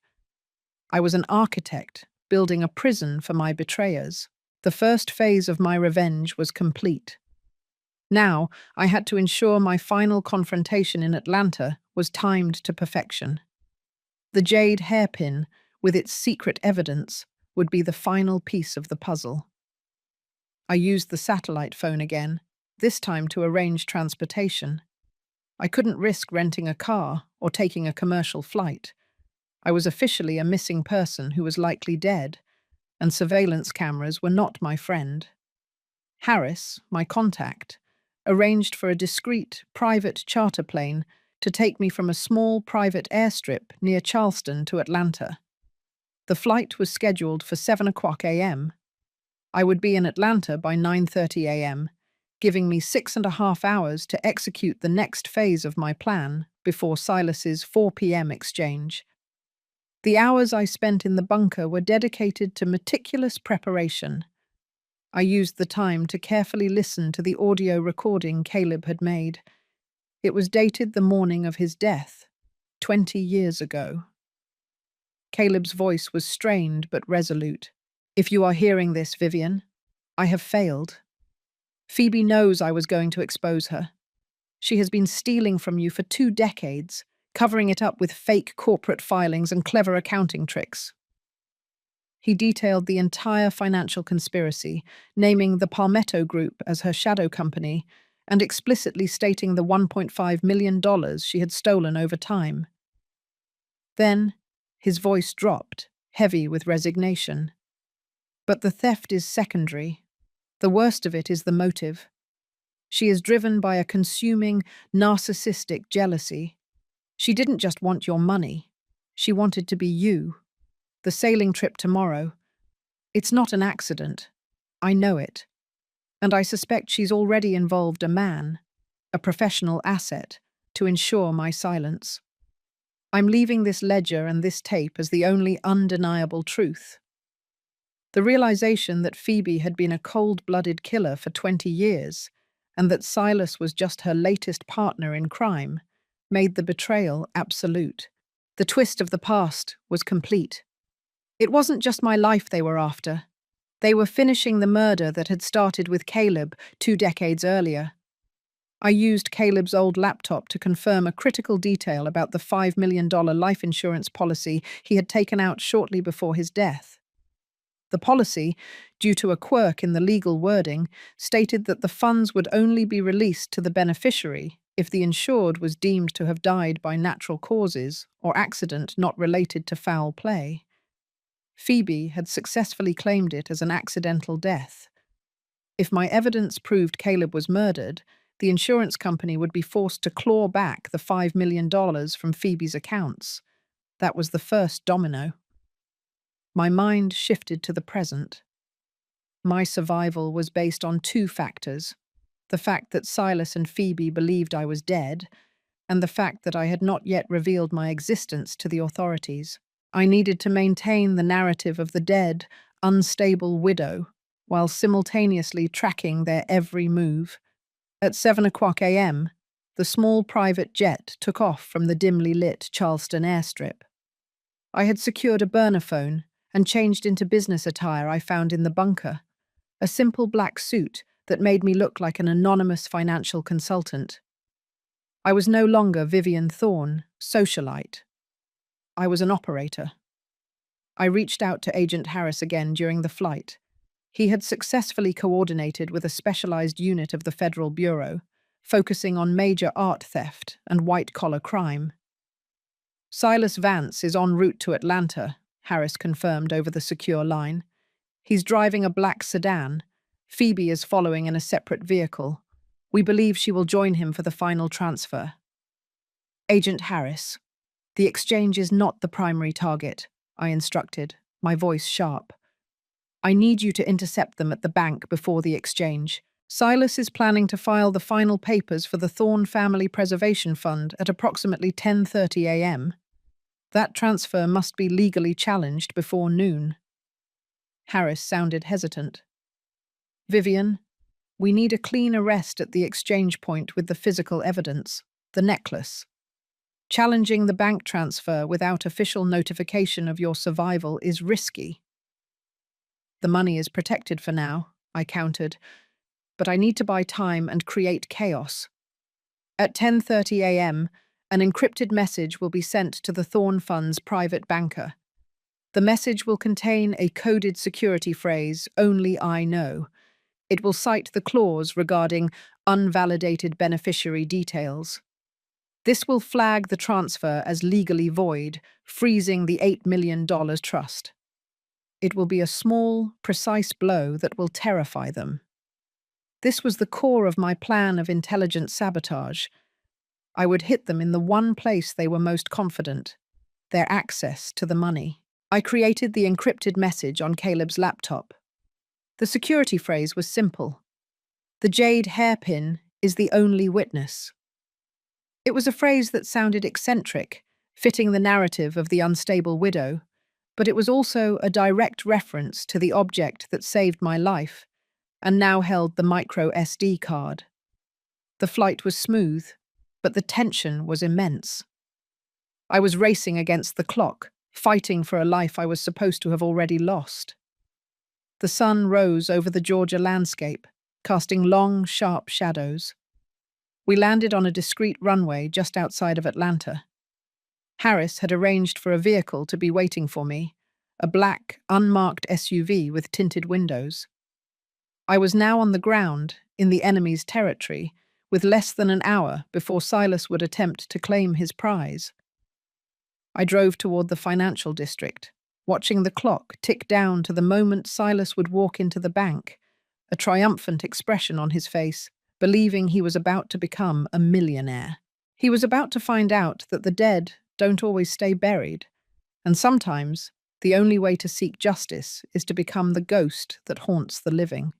I was an architect building a prison for my betrayers. The first phase of my revenge was complete. Now, I had to ensure my final confrontation in Atlanta was timed to perfection. The jade hairpin, with its secret evidence, would be the final piece of the puzzle. I used the satellite phone again, this time to arrange transportation. I couldn't risk renting a car or taking a commercial flight. I was officially a missing person who was likely dead, and surveillance cameras were not my friend. Harris, my contact, arranged for a discreet, private charter plane to take me from a small private airstrip near Charleston to Atlanta. The flight was scheduled for 7 a.m. I would be in Atlanta by 9:30 a.m., giving me 6.5 hours to execute the next phase of my plan before Silas's 4 p.m. exchange. The hours I spent in the bunker were dedicated to meticulous preparation. I used the time to carefully listen to the audio recording Caleb had made. It was dated the morning of his death, 20 years ago. Caleb's voice was strained but resolute. If you are hearing this, Vivian, I have failed. Phoebe knows I was going to expose her. She has been stealing from you for 2 decades, covering it up with fake corporate filings and clever accounting tricks. He detailed the entire financial conspiracy, naming the Palmetto Group as her shadow company and explicitly stating the $1.5 million she had stolen over time. Then, his voice dropped, heavy with resignation. But the theft is secondary. The worst of it is the motive. She is driven by a consuming, narcissistic jealousy. She didn't just want your money. She wanted to be you. The sailing trip tomorrow. It's not an accident. I know it. And I suspect she's already involved a man, a professional asset, to ensure my silence. I'm leaving this ledger and this tape as the only undeniable truth. The realization that Phoebe had been a cold-blooded killer for 20 years, and that Silas was just her latest partner in crime, made the betrayal absolute. The twist of the past was complete. It wasn't just my life they were after. They were finishing the murder that had started with Caleb 2 decades earlier. I used Caleb's old laptop to confirm a critical detail about the $5 million life insurance policy he had taken out shortly before his death. The policy, due to a quirk in the legal wording, stated that the funds would only be released to the beneficiary if the insured was deemed to have died by natural causes or accident not related to foul play. Phoebe had successfully claimed it as an accidental death. If my evidence proved Caleb was murdered, the insurance company would be forced to claw back the $5 million from Phoebe's accounts. That was the first domino. My mind shifted to the present. My survival was based on 2 factors: the fact that Silas and Phoebe believed I was dead, and the fact that I had not yet revealed my existence to the authorities. I needed to maintain the narrative of the dead, unstable widow, while simultaneously tracking their every move. At 7 a.m., the small private jet took off from the dimly lit Charleston airstrip. I had secured a burner phone and changed into business attire I found in the bunker, a simple black suit that made me look like an anonymous financial consultant. I was no longer Vivian Thorne, socialite. I was an operator. I reached out to Agent Harris again during the flight, He had successfully coordinated with a specialized unit of the Federal Bureau, focusing on major art theft and white-collar crime. Silas Vance is en route to Atlanta, Harris confirmed over the secure line. He's driving a black sedan. Phoebe is following in a separate vehicle. We believe she will join him for the final transfer. Agent Harris, the exchange is not the primary target, I instructed, my voice sharp. I need you to intercept them at the bank before the exchange. Silas is planning to file the final papers for the Thorne Family Preservation Fund at approximately 10:30 a.m. That transfer must be legally challenged before noon. Harris sounded hesitant. Vivian, we need a clean arrest at the exchange point with the physical evidence, the necklace. Challenging the bank transfer without official notification of your survival is risky. The money is protected for now, I countered, but I need to buy time and create chaos. At 10:30 a.m., an encrypted message will be sent to the Thorne Fund's private banker. The message will contain a coded security phrase, "Only I know." It will cite the clause regarding unvalidated beneficiary details. This will flag the transfer as legally void, freezing the $8 million trust. It will be a small, precise blow that will terrify them. This was the core of my plan of intelligent sabotage. I would hit them in the one place they were most confident, their access to the money. I created the encrypted message on Caleb's laptop. The security phrase was simple. The jade hairpin is the only witness. It was a phrase that sounded eccentric, fitting the narrative of the unstable widow, but it was also a direct reference to the object that saved my life and now held the micro SD card. The flight was smooth, but the tension was immense. I was racing against the clock, fighting for a life I was supposed to have already lost. The sun rose over the Georgia landscape, casting long, sharp shadows. We landed on a discreet runway just outside of Atlanta. Harris had arranged for a vehicle to be waiting for me, a black, unmarked SUV with tinted windows. I was now on the ground, in the enemy's territory, with less than an hour before Silas would attempt to claim his prize. I drove toward the financial district, watching the clock tick down to the moment Silas would walk into the bank, a triumphant expression on his face, believing he was about to become a millionaire. He was about to find out that the dead don't always stay buried, and sometimes the only way to seek justice is to become the ghost that haunts the living.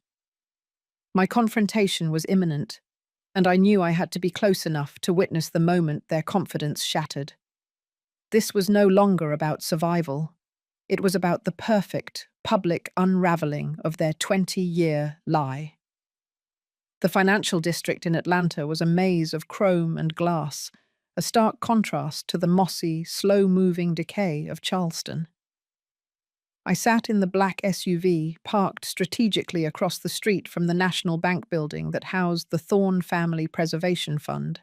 My confrontation was imminent, and I knew I had to be close enough to witness the moment their confidence shattered. This was no longer about survival. It was about the perfect, public unraveling of their 20-year lie. The financial district in Atlanta was a maze of chrome and glass, a stark contrast to the mossy, slow-moving decay of Charleston. I sat in the black SUV, parked strategically across the street from the National Bank building that housed the Thorne Family Preservation Fund.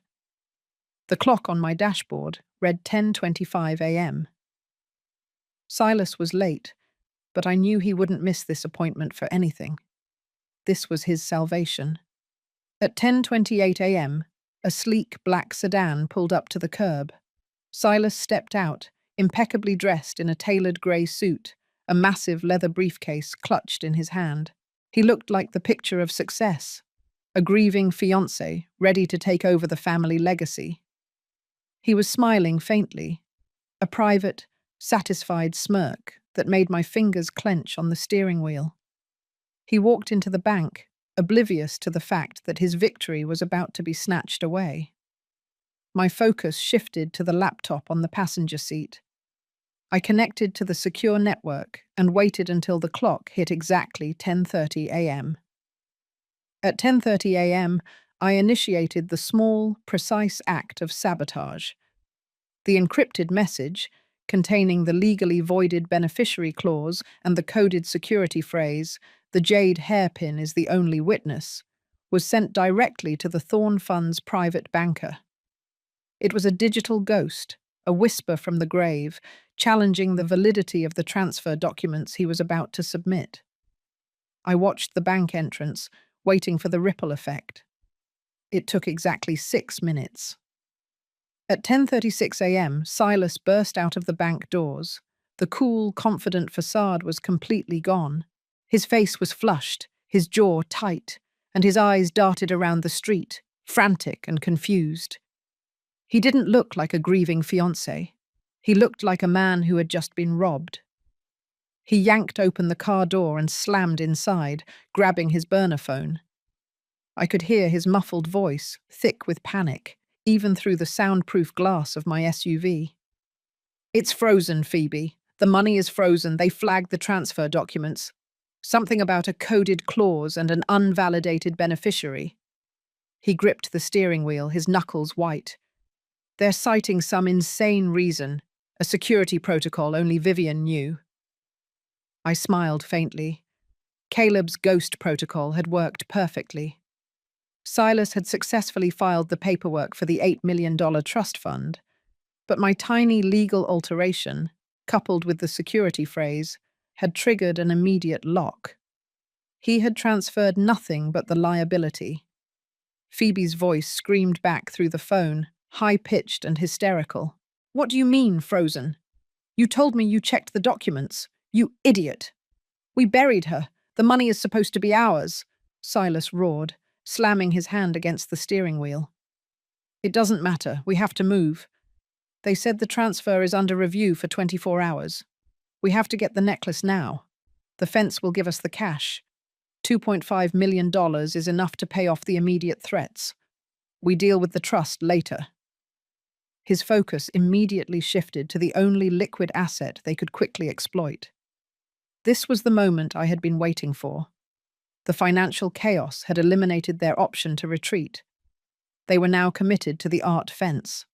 The clock on my dashboard read 10:25 a.m. Silas was late, but I knew he wouldn't miss this appointment for anything. This was his salvation. At 10:28 a.m., a sleek black sedan pulled up to the curb. Silas stepped out, impeccably dressed in a tailored grey suit, a massive leather briefcase clutched in his hand. He looked like the picture of success, a grieving fiancé ready to take over the family legacy. He was smiling faintly, a private, satisfied smirk that made my fingers clench on the steering wheel. He walked into the bank, oblivious to the fact that his victory was about to be snatched away. My focus shifted to the laptop on the passenger seat. I connected to the secure network and waited until the clock hit exactly 10:30 a.m. At 10:30 a.m., I initiated the small, precise act of sabotage. The encrypted message, containing the legally voided beneficiary clause and the coded security phrase, "The jade hairpin is the only witness," was sent directly to the Thorne Fund's private banker. It was a digital ghost, a whisper from the grave, challenging the validity of the transfer documents he was about to submit. I watched the bank entrance, waiting for the ripple effect. It took exactly 6 minutes. At 10:36 a.m., Silas burst out of the bank doors. The cool, confident facade was completely gone. His face was flushed, his jaw tight, and his eyes darted around the street, frantic and confused. He didn't look like a grieving fiancé. He looked like a man who had just been robbed. He yanked open the car door and slammed inside, grabbing his burner phone. I could hear his muffled voice, thick with panic, even through the soundproof glass of my SUV. "It's frozen, Phoebe. The money is frozen. They flagged the transfer documents. Something about a coded clause and an unvalidated beneficiary." He gripped the steering wheel, his knuckles white. "They're citing some insane reason, a security protocol only Vivian knew." I smiled faintly. Caleb's ghost protocol had worked perfectly. Silas had successfully filed the paperwork for the $8 million trust fund, but my tiny legal alteration, coupled with the security phrase, had triggered an immediate lock. He had transferred nothing but the liability. Phoebe's voice screamed back through the phone, high-pitched and hysterical. "What do you mean, frozen? You told me you checked the documents. You idiot! We buried her. The money is supposed to be ours," Silas roared, slamming his hand against the steering wheel. "It doesn't matter. We have to move. They said the transfer is under review for 24 hours. We have to get the necklace now. The fence will give us the cash. $2.5 million is enough to pay off the immediate threats. We deal with the trust later." His focus immediately shifted to the only liquid asset they could quickly exploit. This was the moment I had been waiting for. The financial chaos had eliminated their option to retreat. They were now committed to the art fence.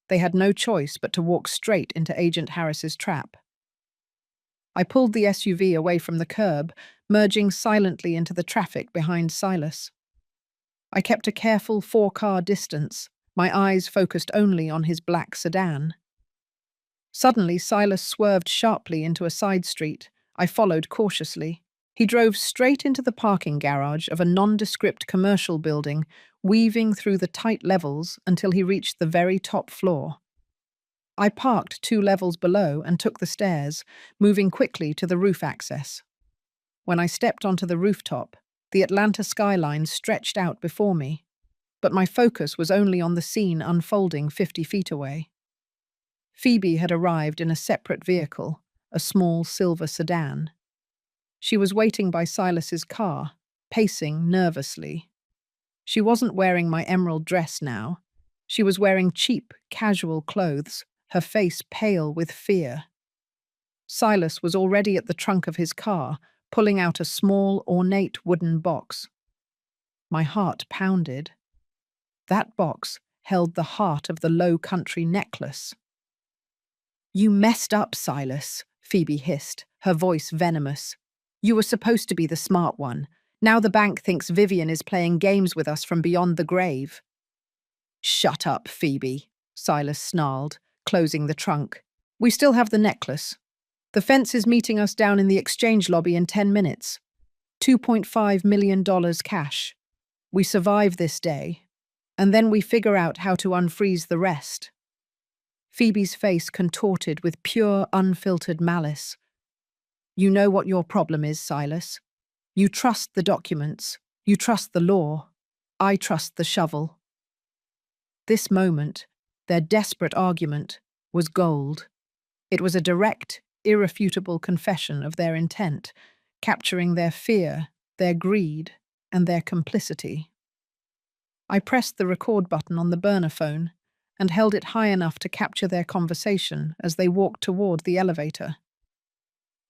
They had no choice but to walk straight into Agent Harris's trap. I pulled the SUV away from the curb, merging silently into the traffic behind Silas. I kept a careful 4-car distance, my eyes focused only on his black sedan. Suddenly, Silas swerved sharply into a side street. I followed cautiously. He drove straight into the parking garage of a nondescript commercial building, weaving through the tight levels until he reached the very top floor. I parked 2 levels below and took the stairs, moving quickly to the roof access. When I stepped onto the rooftop, the Atlanta skyline stretched out before me, but my focus was only on the scene unfolding 50 feet away. Phoebe had arrived in a separate vehicle, a small silver sedan. She was waiting by Silas's car, pacing nervously. She wasn't wearing my emerald dress now. She was wearing cheap, casual clothes, her face pale with fear. Silas was already at the trunk of his car, pulling out a small, ornate wooden box. My heart pounded. That box held the heart of the Low Country necklace. "You messed up, Silas," Phoebe hissed, her voice venomous. "You were supposed to be the smart one. Now the bank thinks Vivian is playing games with us from beyond the grave." "Shut up, Phoebe," Silas snarled, closing the trunk. "We still have the necklace. The fence is meeting us down in the exchange lobby in 10 minutes. $2.5 million cash. We survive this day, and then we figure out how to unfreeze the rest." Phoebe's face contorted with pure, unfiltered malice. "You know what your problem is, Silas. You trust the documents. You trust the law. I trust the shovel." This moment, their desperate argument, was gold. It was a direct, irrefutable confession of their intent, capturing their fear, their greed, and their complicity. I pressed the record button on the burner phone and held it high enough to capture their conversation as they walked toward the elevator.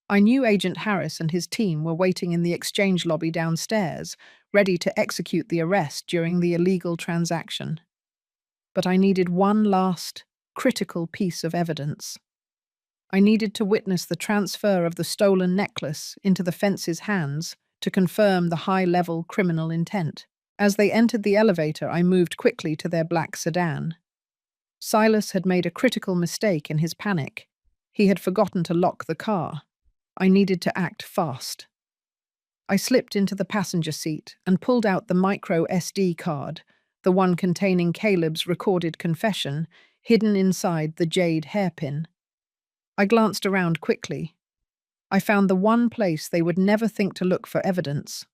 I knew Agent Harris and his team were waiting in the exchange lobby downstairs, ready to execute the arrest during the illegal transaction. But I needed one last, critical piece of evidence. I needed to witness the transfer of the stolen necklace into the fence's hands to confirm the high-level criminal intent. As they entered the elevator, I moved quickly to their black sedan. Silas had made a critical mistake in his panic. He had forgotten to lock the car. I needed to act fast. I slipped into the passenger seat and pulled out the micro SD card, the one containing Caleb's recorded confession, hidden inside the jade hairpin. I glanced around quickly. I found the one place they would never think to look for evidence: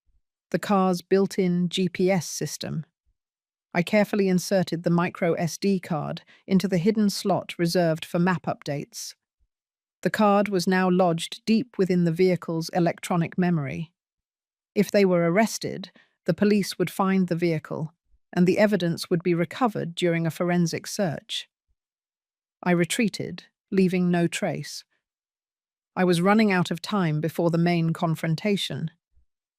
the car's built-in GPS system. I carefully inserted the micro SD card into the hidden slot reserved for map updates. The card was now lodged deep within the vehicle's electronic memory. If they were arrested, the police would find the vehicle, and the evidence would be recovered during a forensic search. I retreated, leaving no trace. I was running out of time before the main confrontation.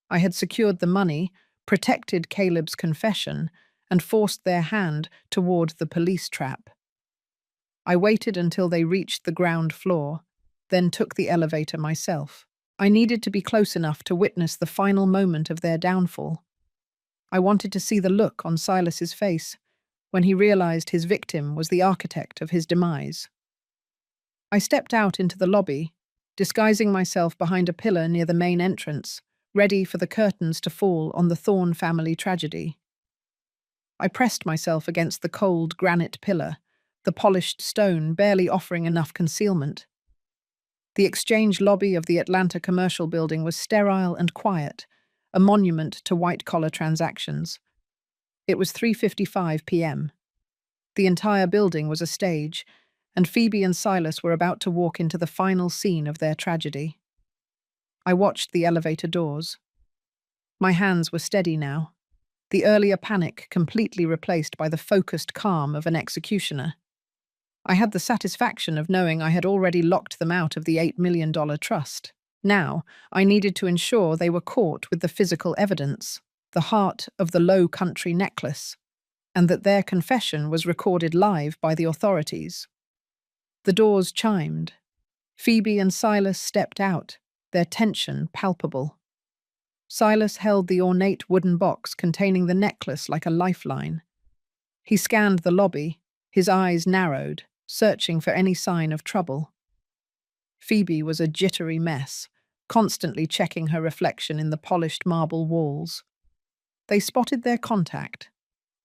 I had secured the money, protected Caleb's confession, and forced their hand toward the police trap. I waited until they reached the ground floor, then took the elevator myself. I needed to be close enough to witness the final moment of their downfall. I wanted to see the look on Silas's face when he realized his victim was the architect of his demise. I stepped out into the lobby, disguising myself behind a pillar near the main entrance, ready for the curtains to fall on the Thorne family tragedy. I pressed myself against the cold granite pillar, the polished stone barely offering enough concealment. The exchange lobby of the Atlanta Commercial Building was sterile and quiet, a monument to white-collar transactions. It was 3:55 p.m. The entire building was a stage, and Phoebe and Silas were about to walk into the final scene of their tragedy. I watched the elevator doors. My hands were steady now, the earlier panic completely replaced by the focused calm of an executioner. I had the satisfaction of knowing I had already locked them out of the $8 million trust. Now, I needed to ensure they were caught with the physical evidence, the heart of the Low Country necklace, and that their confession was recorded live by the authorities. The doors chimed. Phoebe and Silas stepped out, their tension palpable. Silas held the ornate wooden box containing the necklace like a lifeline. He scanned the lobby, his eyes narrowed, searching for any sign of trouble. Phoebe was a jittery mess, constantly checking her reflection in the polished marble walls. They spotted their contact,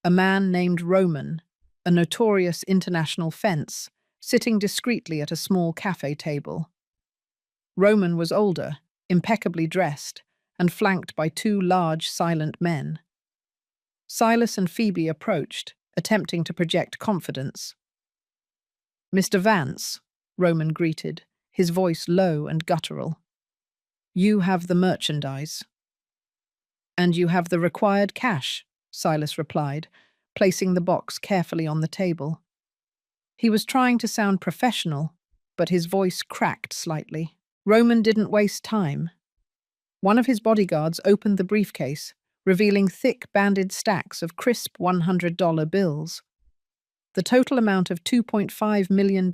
a man named Roman, a notorious international fence, sitting discreetly at a small cafe table. Roman was older, impeccably dressed, and flanked by two large, silent men. Silas and Phoebe approached, attempting to project confidence. "Mr. Vance," Roman greeted, his voice low and guttural. "You have the merchandise." "And you have the required cash," Silas replied, placing the box carefully on the table. He was trying to sound professional, but his voice cracked slightly. Roman didn't waste time. One of his bodyguards opened the briefcase, revealing thick banded stacks of crisp $100 bills. The total amount of $2.5 million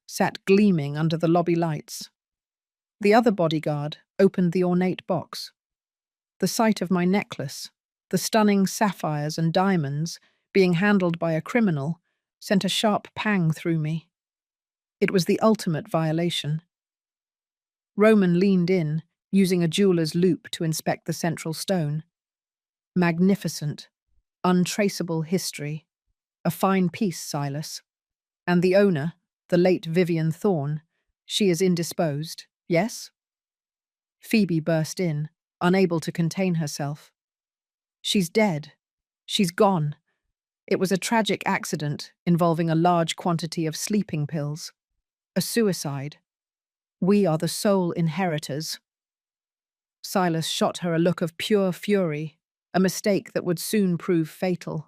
sat gleaming under the lobby lights. The other bodyguard opened the ornate box. The sight of my necklace, the stunning sapphires and diamonds, being handled by a criminal, sent a sharp pang through me. It was the ultimate violation. Roman leaned in, using a jeweler's loupe to inspect the central stone. Magnificent, untraceable history. A fine piece, Silas. And the owner, the late Vivian Thorne, she is indisposed, yes? Phoebe burst in, unable to contain herself. She's dead. She's gone. It was a tragic accident involving a large quantity of sleeping pills. A suicide. We are the sole inheritors. Silas shot her a look of pure fury, a mistake that would soon prove fatal.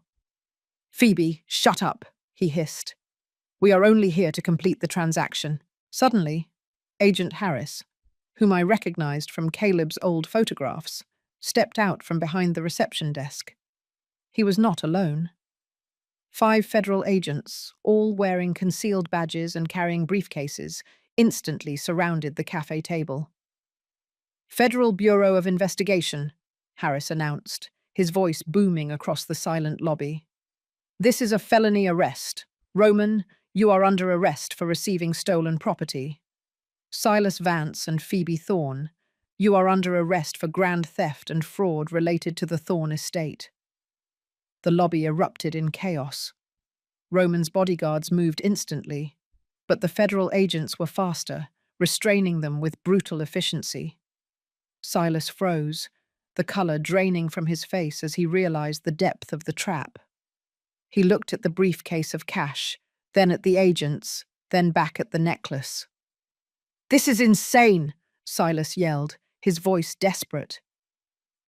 "Phoebe, shut up," he hissed. "We are only here to complete the transaction." Suddenly, Agent Harris, whom I recognized from Caleb's old photographs, stepped out from behind the reception desk. He was not alone. 5 federal agents, all wearing concealed badges and carrying briefcases, instantly surrounded the cafe table. "Federal Bureau of Investigation," Harris announced, his voice booming across the silent lobby. "This is a felony arrest. Roman, you are under arrest for receiving stolen property. Silas Vance and Phoebe Thorne, You are under arrest for grand theft and fraud related to the Thorne estate. The lobby erupted in chaos. Roman's bodyguards moved instantly, but the federal agents were faster, restraining them with brutal efficiency. Silas froze, the color draining from his face as he realized the depth of the trap. He looked at the briefcase of cash, then at the agents, then back at the necklace. "This is insane," Silas yelled, his voice desperate.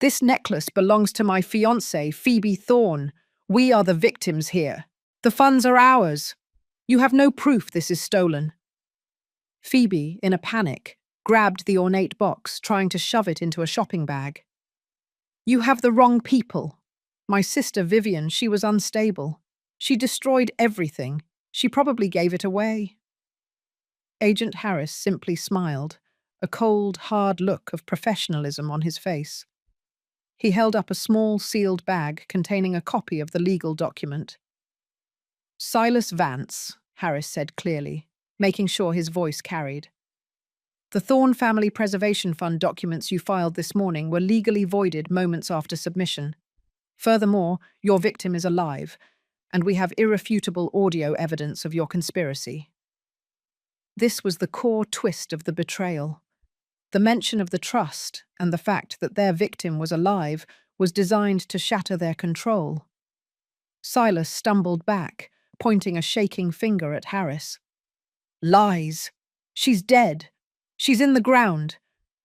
"This necklace belongs to my fiancée, Phoebe Thorne. We are the victims here. The funds are ours. You have no proof this is stolen." Phoebe, in a panic, grabbed the ornate box, trying to shove it into a shopping bag. "You have the wrong people. My sister Vivian, she was unstable. She destroyed everything. She probably gave it away." Agent Harris simply smiled, a cold, hard look of professionalism on his face. He held up a small, sealed bag containing a copy of the legal document. "Silas Vance," Harris said clearly, making sure his voice carried. "The Thorne Family Preservation Fund documents you filed this morning were legally voided moments after submission. Furthermore, your victim is alive, and we have irrefutable audio evidence of your conspiracy." This was the core twist of the betrayal. The mention of the trust and the fact that their victim was alive was designed to shatter their control. Silas stumbled back, pointing a shaking finger at Harris. "Lies! She's dead! She's in the ground!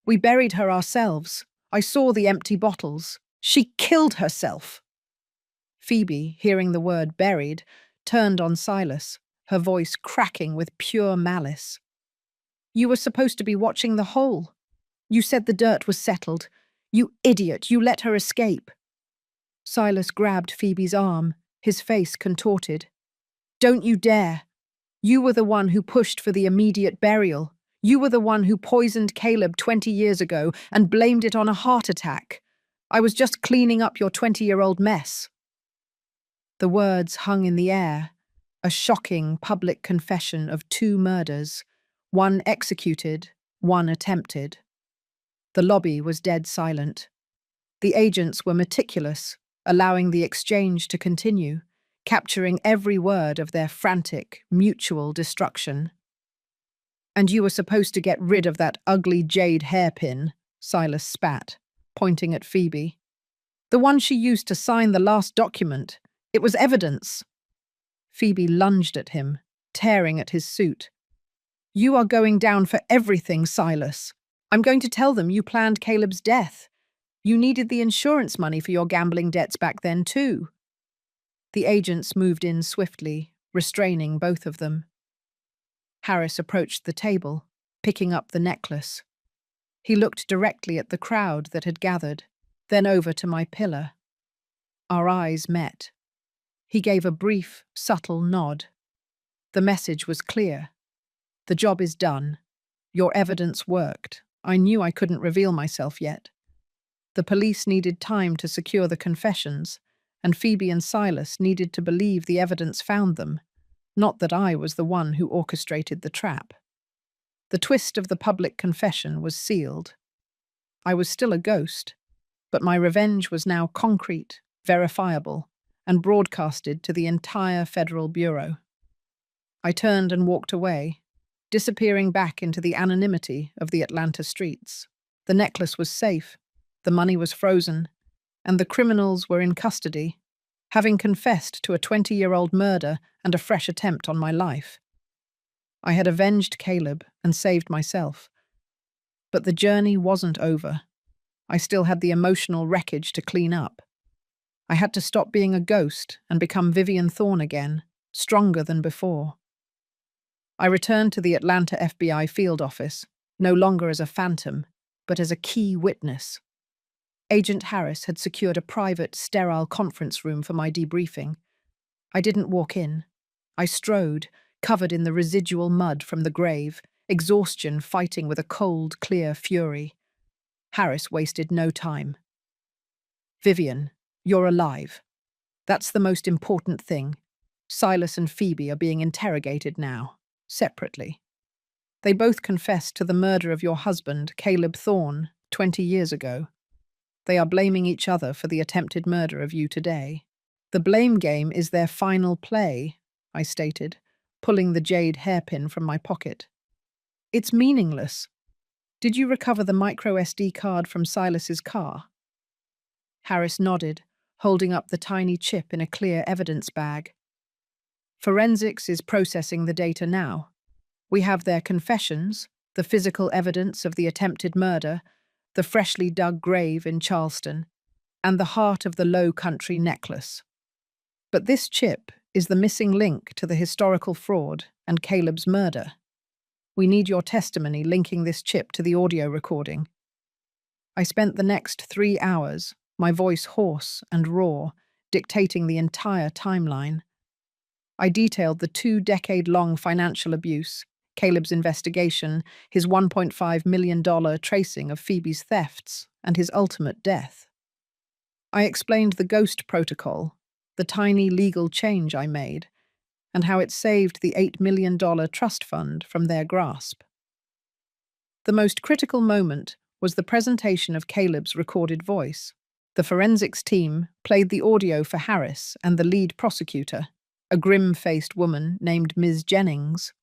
We buried her ourselves. I saw the empty bottles. She killed herself!" Phoebe, hearing the word buried, turned on Silas, her voice cracking with pure malice. "You were supposed to be watching the hole. You said the dirt was settled. You idiot, you let her escape." Silas grabbed Phoebe's arm, his face contorted. "Don't you dare! You were the one who pushed for the immediate burial. You were the one who poisoned Caleb 20 years ago and blamed it on a heart attack. I was just cleaning up your 20-year-old mess." The words hung in the air, a shocking public confession of 2 murders, one executed, one attempted. The lobby was dead silent. The agents were meticulous, allowing the exchange to continue, capturing every word of their frantic, mutual destruction. "And you were supposed to get rid of that ugly jade hairpin," Silas spat, pointing at Phoebe. "The one she used to sign the last document. It was evidence." Phoebe lunged at him, tearing at his suit. "You are going down for everything, Silas. I'm going to tell them you planned Caleb's death. You needed the insurance money for your gambling debts back then, too." The agents moved in swiftly, restraining both of them. Harris approached the table, picking up the necklace. He looked directly at the crowd that had gathered, then over to my pillar. Our eyes met. He gave a brief, subtle nod. The message was clear. "The job is done. Your evidence worked. I knew I couldn't reveal myself yet." The police needed time to secure the confessions, and Phoebe and Silas needed to believe the evidence found them, not that I was the one who orchestrated the trap. The twist of the public confession was sealed. I was still a ghost, but my revenge was now concrete, verifiable, and broadcasted to the entire Federal Bureau. I turned and walked away, disappearing back into the anonymity of the Atlanta streets. The necklace was safe, the money was frozen, and the criminals were in custody, having confessed to a 20-year-old murder and a fresh attempt on my life. I had avenged Caleb and saved myself. But the journey wasn't over. I still had the emotional wreckage to clean up. I had to stop being a ghost and become Vivian Thorne again, stronger than before. I returned to the Atlanta FBI field office, no longer as a phantom, but as a key witness. Agent Harris had secured a private, sterile conference room for my debriefing. I didn't walk in. I strode, covered in the residual mud from the grave, exhaustion fighting with a cold, clear fury. Harris wasted no time. "Vivian, you're alive. That's the most important thing. Silas and Phoebe are being interrogated now, separately. They both confessed to the murder of your husband, Caleb Thorne, 20 years ago. They are blaming each other for the attempted murder of you today. The blame game is their final play, I stated, pulling the jade hairpin from my pocket. It's meaningless. Did you recover the micro SD card from Silas's car? Harris nodded, holding up the tiny chip in a clear evidence bag. Forensics is processing the data now. We have their confessions, the physical evidence of the attempted murder, the freshly dug grave in Charleston, and the heart of the Low Country necklace. But this chip is the missing link to the historical fraud and Caleb's murder. We need your testimony linking this chip to the audio recording. I spent the next 3 hours, my voice hoarse and raw, dictating the entire timeline. I detailed the 2-decade-long financial abuse, Caleb's investigation, his $1.5 million tracing of Phoebe's thefts, and his ultimate death. I explained the ghost protocol, the tiny legal change I made, and how it saved the $8 million trust fund from their grasp. The most critical moment was the presentation of Caleb's recorded voice. The forensics team played the audio for Harris and the lead prosecutor, a grim-faced woman named Ms. Jennings.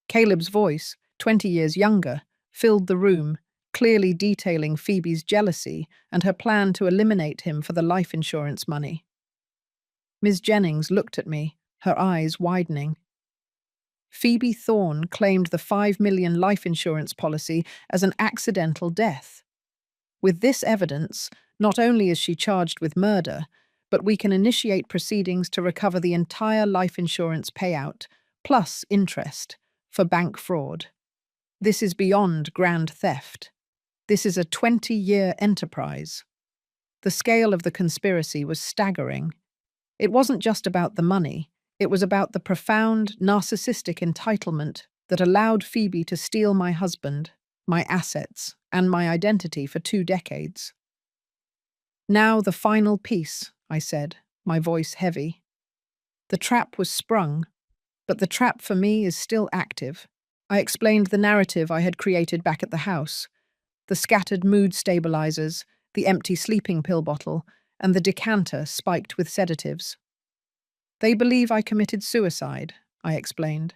Caleb's voice, 20 years younger, filled the room, clearly detailing Phoebe's jealousy and her plan to eliminate him for the life insurance money. Ms. Jennings looked at me, her eyes widening. Phoebe Thorne claimed the $5 million life insurance policy as an accidental death. With this evidence, not only is she charged with murder, but we can initiate proceedings to recover the entire life insurance payout, plus interest, for bank fraud. This is beyond grand theft. This is a 20-year enterprise. The scale of the conspiracy was staggering. It wasn't just about the money. It was about the profound, narcissistic entitlement that allowed Phoebe to steal my husband, my assets, and my identity for 2 decades. Now the final piece, I said, my voice heavy. The trap was sprung, but the trap for me is still active. I explained the narrative I had created back at the house, the scattered mood stabilizers, the empty sleeping pill bottle, and the decanter spiked with sedatives. They believe I committed suicide, I explained.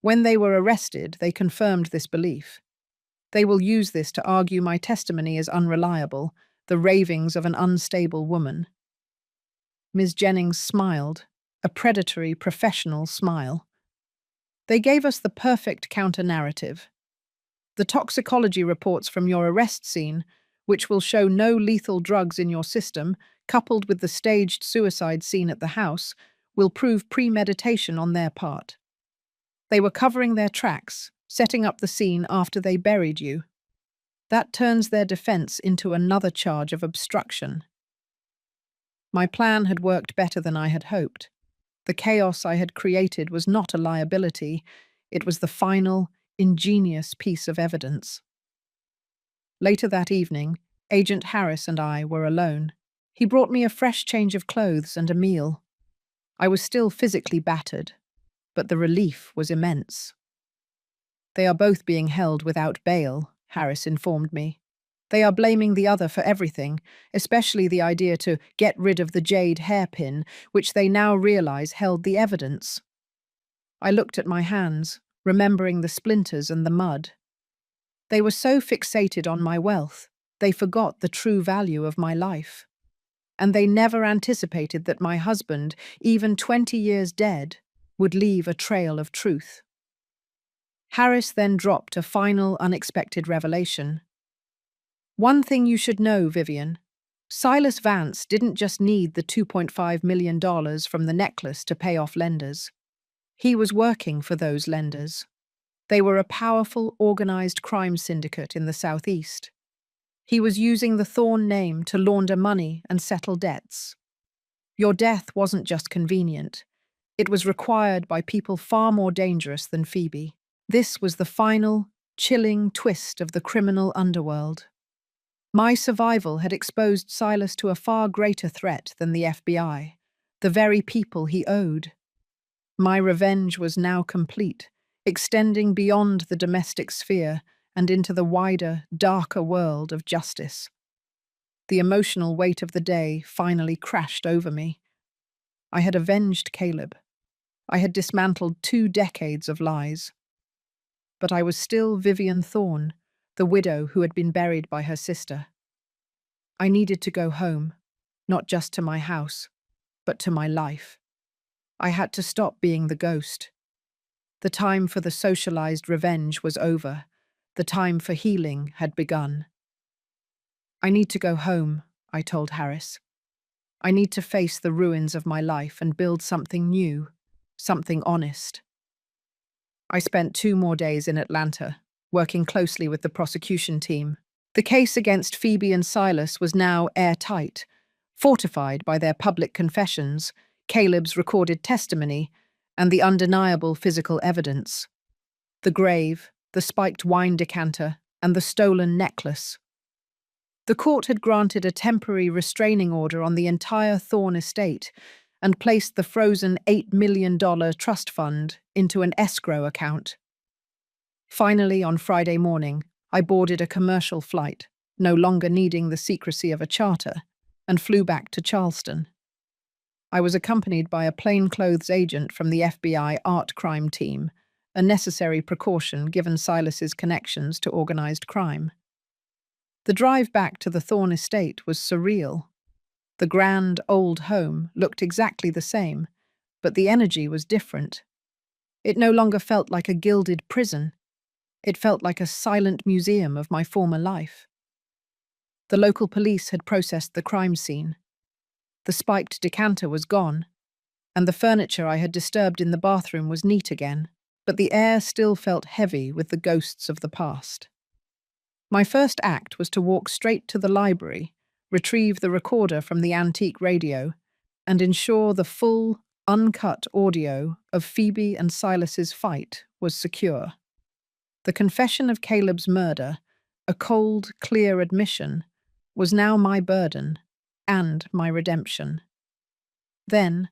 When they were arrested, they confirmed this belief. They will use this to argue my testimony is unreliable, the ravings of an unstable woman. Ms. Jennings smiled, a predatory, professional smile. They gave us the perfect counter-narrative. The toxicology reports from your arrest scene, which will show no lethal drugs in your system, coupled with the staged suicide scene at the house, will prove premeditation on their part. They were covering their tracks, setting up the scene after they buried you. That turns their defense into another charge of obstruction. My plan had worked better than I had hoped. The chaos I had created was not a liability. It was the final, ingenious piece of evidence. Later that evening, Agent Harris and I were alone. He brought me a fresh change of clothes and a meal. I was still physically battered, but the relief was immense. They are both being held without bail, Harris informed me. They are blaming the other for everything, especially the idea to get rid of the jade hairpin, which they now realize held the evidence. I looked at my hands, remembering the splinters and the mud. They were so fixated on my wealth, they forgot the true value of my life. And they never anticipated that my husband, even 20 years dead, would leave a trail of truth. Harris then dropped a final, unexpected revelation. One thing you should know, Vivian. Silas Vance didn't just need the $2.5 million from the necklace to pay off lenders. He was working for those lenders. They were a powerful, organized crime syndicate in the Southeast. He was using the Thorne name to launder money and settle debts. Your death wasn't just convenient. It was required by people far more dangerous than Phoebe. This was the final, chilling twist of the criminal underworld. My survival had exposed Silas to a far greater threat than the FBI, the very people he owed. My revenge was now complete, extending beyond the domestic sphere and into the wider, darker world of justice. The emotional weight of the day finally crashed over me. I had avenged Caleb. I had dismantled 2 decades of lies. But I was still Vivian Thorne, the widow who had been buried by her sister. I needed to go home, not just to my house, but to my life. I had to stop being the ghost. The time for the socialized revenge was over. The time for healing had begun. I need to go home, I told Harris. I need to face the ruins of my life and build something new, something honest. I spent 2 more days in Atlanta, working closely with the prosecution team. The case against Phoebe and Silas was now airtight, fortified by their public confessions, Caleb's recorded testimony, and the undeniable physical evidence. The grave, the spiked wine decanter, and the stolen necklace. The court had granted a temporary restraining order on the entire Thorne estate and placed the frozen $8 million trust fund into an escrow account. Finally, on Friday morning, I boarded a commercial flight, no longer needing the secrecy of a charter, and flew back to Charleston. I was accompanied by a plainclothes agent from the FBI art crime team, a necessary precaution given Silas's connections to organized crime. The drive back to the Thorne estate was surreal. The grand, old home looked exactly the same, but the energy was different. It no longer felt like a gilded prison. It felt like a silent museum of my former life. The local police had processed the crime scene. The spiked decanter was gone, and the furniture I had disturbed in the bathroom was neat again, but the air still felt heavy with the ghosts of the past. My first act was to walk straight to the library, retrieve the recorder from the antique radio, and ensure the full, uncut audio of Phoebe and Silas's fight was secure. The confession of Caleb's murder, a cold, clear admission, was now my burden and my redemption. Then,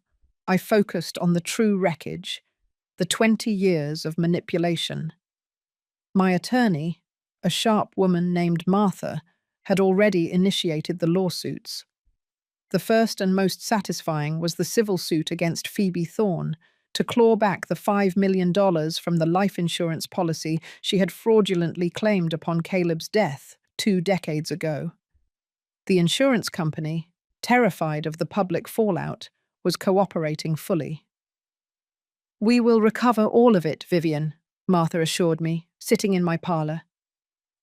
I focused on the true wreckage, the 20 years of manipulation. My attorney, a sharp woman named Martha, had already initiated the lawsuits. The first and most satisfying was the civil suit against Phoebe Thorne to claw back the $5 million from the life insurance policy she had fraudulently claimed upon Caleb's death 2 decades ago. The insurance company, terrified of the public fallout, was cooperating fully. "We will recover all of it, Vivian," Martha assured me, sitting in my parlor.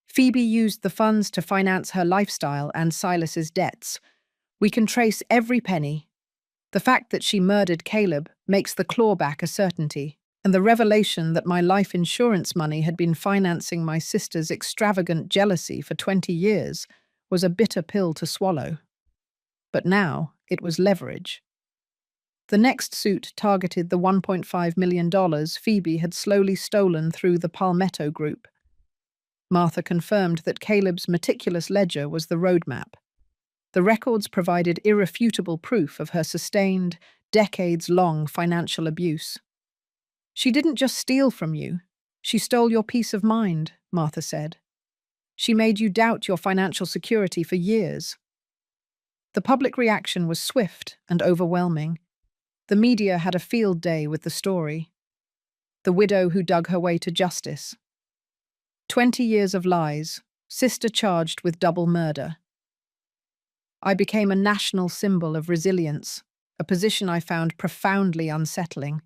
"Phoebe used the funds to finance her lifestyle and Silas's debts. We can trace every penny. The fact that she murdered Caleb makes the clawback a certainty, and the revelation that my life insurance money had been financing my sister's extravagant jealousy for 20 years was a bitter pill to swallow. But now it was leverage. The next suit targeted the $1.5 million Phoebe had slowly stolen through the Palmetto Group. Martha confirmed that Caleb's meticulous ledger was the roadmap. The records provided irrefutable proof of her sustained, decades-long financial abuse. "She didn't just steal from you. She stole your peace of mind," Martha said. "She made you doubt your financial security for years." The public reaction was swift and overwhelming. The media had a field day with the story. The widow who dug her way to justice. 20 years of lies, sister charged with double murder. I became a national symbol of resilience, a position I found profoundly unsettling.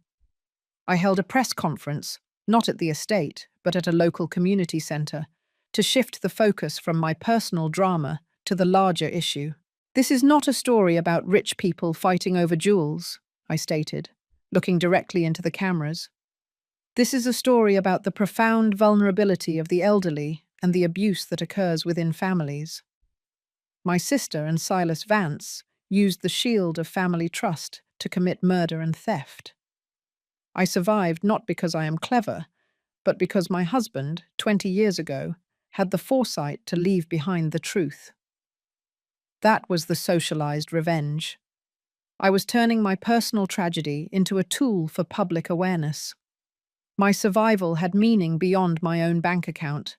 I held a press conference, not at the estate, but at a local community centre, to shift the focus from my personal drama to the larger issue. "This is not a story about rich people fighting over jewels," I stated, looking directly into the cameras. "This is a story about the profound vulnerability of the elderly and the abuse that occurs within families. My sister and Silas Vance used the shield of family trust to commit murder and theft. I survived not because I am clever, but because my husband, 20 years ago, had the foresight to leave behind the truth." That was the socialized revenge. I was turning my personal tragedy into a tool for public awareness. My survival had meaning beyond my own bank account.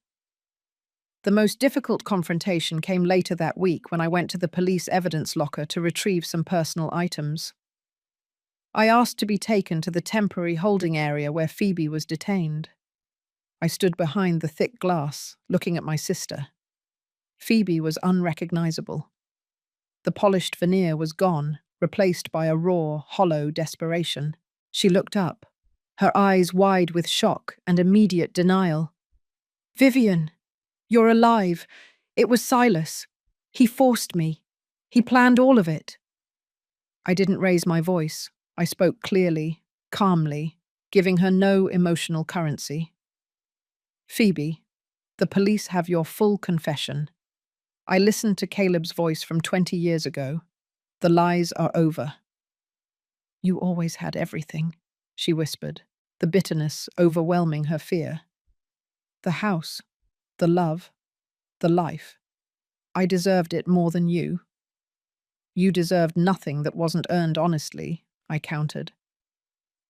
The most difficult confrontation came later that week when I went to the police evidence locker to retrieve some personal items. I asked to be taken to the temporary holding area where Phoebe was detained. I stood behind the thick glass, looking at my sister. Phoebe was unrecognizable. The polished veneer was gone, replaced by a raw, hollow desperation. She looked up, her eyes wide with shock and immediate denial. "Vivian, you're alive. It was Silas. He forced me. He planned all of it." I didn't raise my voice. I spoke clearly, calmly, giving her no emotional currency. "Phoebe, the police have your full confession. I listened to Caleb's voice from 20 years ago. The lies are over." "You always had everything," she whispered, the bitterness overwhelming her fear. "The house, the love, the life. I deserved it more than you." "You deserved nothing that wasn't earned honestly," I countered.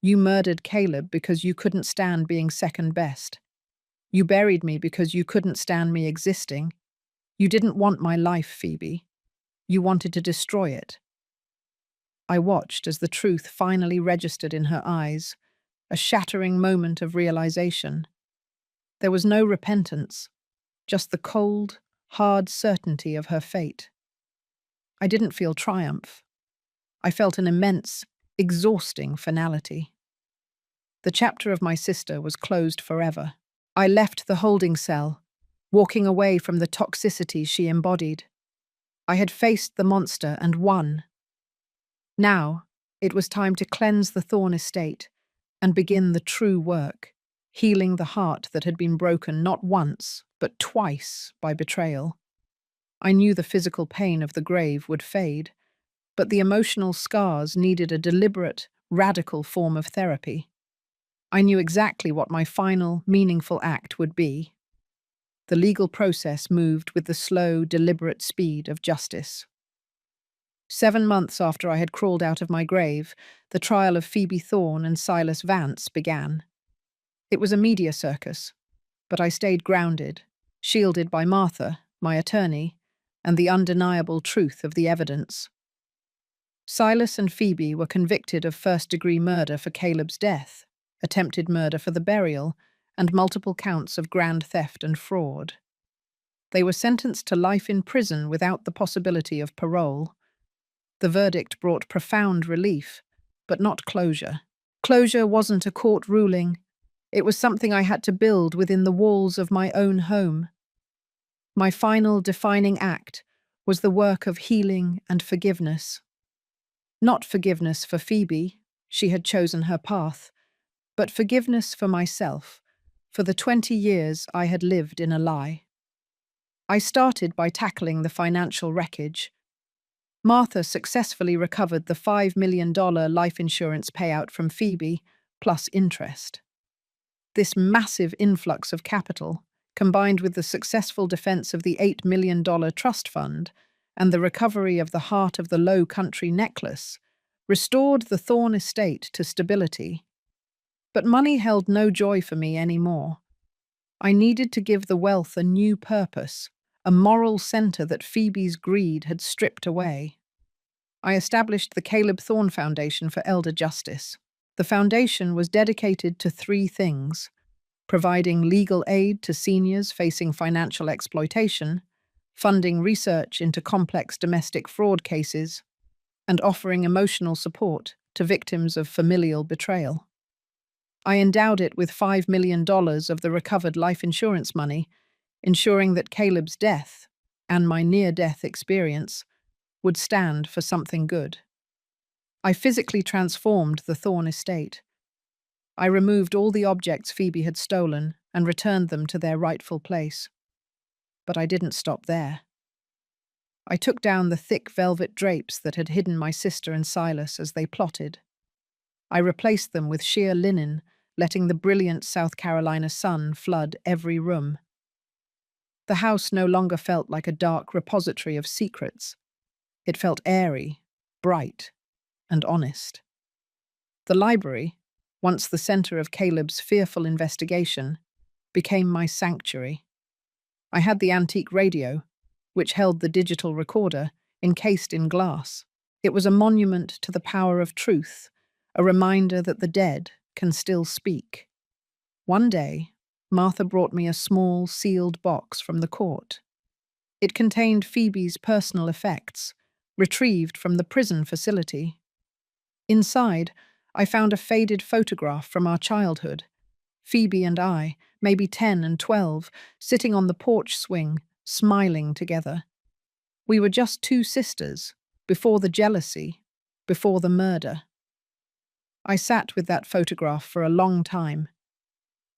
"You murdered Caleb because you couldn't stand being second best. You buried me because you couldn't stand me existing. You didn't want my life, Phoebe. You wanted to destroy it." I watched as the truth finally registered in her eyes, a shattering moment of realization. There was no repentance, just the cold, hard certainty of her fate. I didn't feel triumph. I felt an immense, exhausting finality. The chapter of my sister was closed forever. I left the holding cell, walking away from the toxicity she embodied. I had faced the monster and won. Now, it was time to cleanse the Thorn estate and begin the true work, healing the heart that had been broken not once, but twice by betrayal. I knew the physical pain of the grave would fade, but the emotional scars needed a deliberate, radical form of therapy. I knew exactly what my final, meaningful act would be. The legal process moved with the slow, deliberate speed of justice. 7 months after I had crawled out of my grave, the trial of Phoebe Thorne and Silas Vance began. It was a media circus, but I stayed grounded, shielded by Martha, my attorney, and the undeniable truth of the evidence. Silas and Phoebe were convicted of first-degree murder for Caleb's death, attempted murder for the burial, and multiple counts of grand theft and fraud. They were sentenced to life in prison without the possibility of parole. The verdict brought profound relief, but not closure. Closure wasn't a court ruling. It was something I had to build within the walls of my own home. My final defining act was the work of healing and forgiveness. Not forgiveness for Phoebe, she had chosen her path, but forgiveness for myself, for the 20 years I had lived in a lie. I started by tackling the financial wreckage. Martha successfully recovered the $5 million life insurance payout from Phoebe, plus interest. This massive influx of capital, combined with the successful defense of the $8 million trust fund and the recovery of the Heart of the Low Country necklace, restored the Thorne estate to stability. But money held no joy for me anymore. I needed to give the wealth a new purpose, a moral center that Phoebe's greed had stripped away. I established the Caleb Thorne Foundation for Elder Justice. The foundation was dedicated to 3 things: providing legal aid to seniors facing financial exploitation, funding research into complex domestic fraud cases, and offering emotional support to victims of familial betrayal. I endowed it with $5 million of the recovered life insurance money, ensuring that Caleb's death, and my near-death experience, would stand for something good. I physically transformed the Thorne estate. I removed all the objects Phoebe had stolen and returned them to their rightful place. But I didn't stop there. I took down the thick velvet drapes that had hidden my sister and Silas as they plotted. I replaced them with sheer linen, letting the brilliant South Carolina sun flood every room. The house no longer felt like a dark repository of secrets. It felt airy, bright, and honest. The library, once the center of Caleb's fearful investigation, became my sanctuary. I had the antique radio, which held the digital recorder, encased in glass. It was a monument to the power of truth, a reminder that the dead can still speak. One day, Martha brought me a small, sealed box from the court. It contained Phoebe's personal effects, retrieved from the prison facility. Inside, I found a faded photograph from our childhood. Phoebe and I, maybe 10 and 12, sitting on the porch swing, smiling together. We were just two sisters, before the jealousy, before the murder. I sat with that photograph for a long time.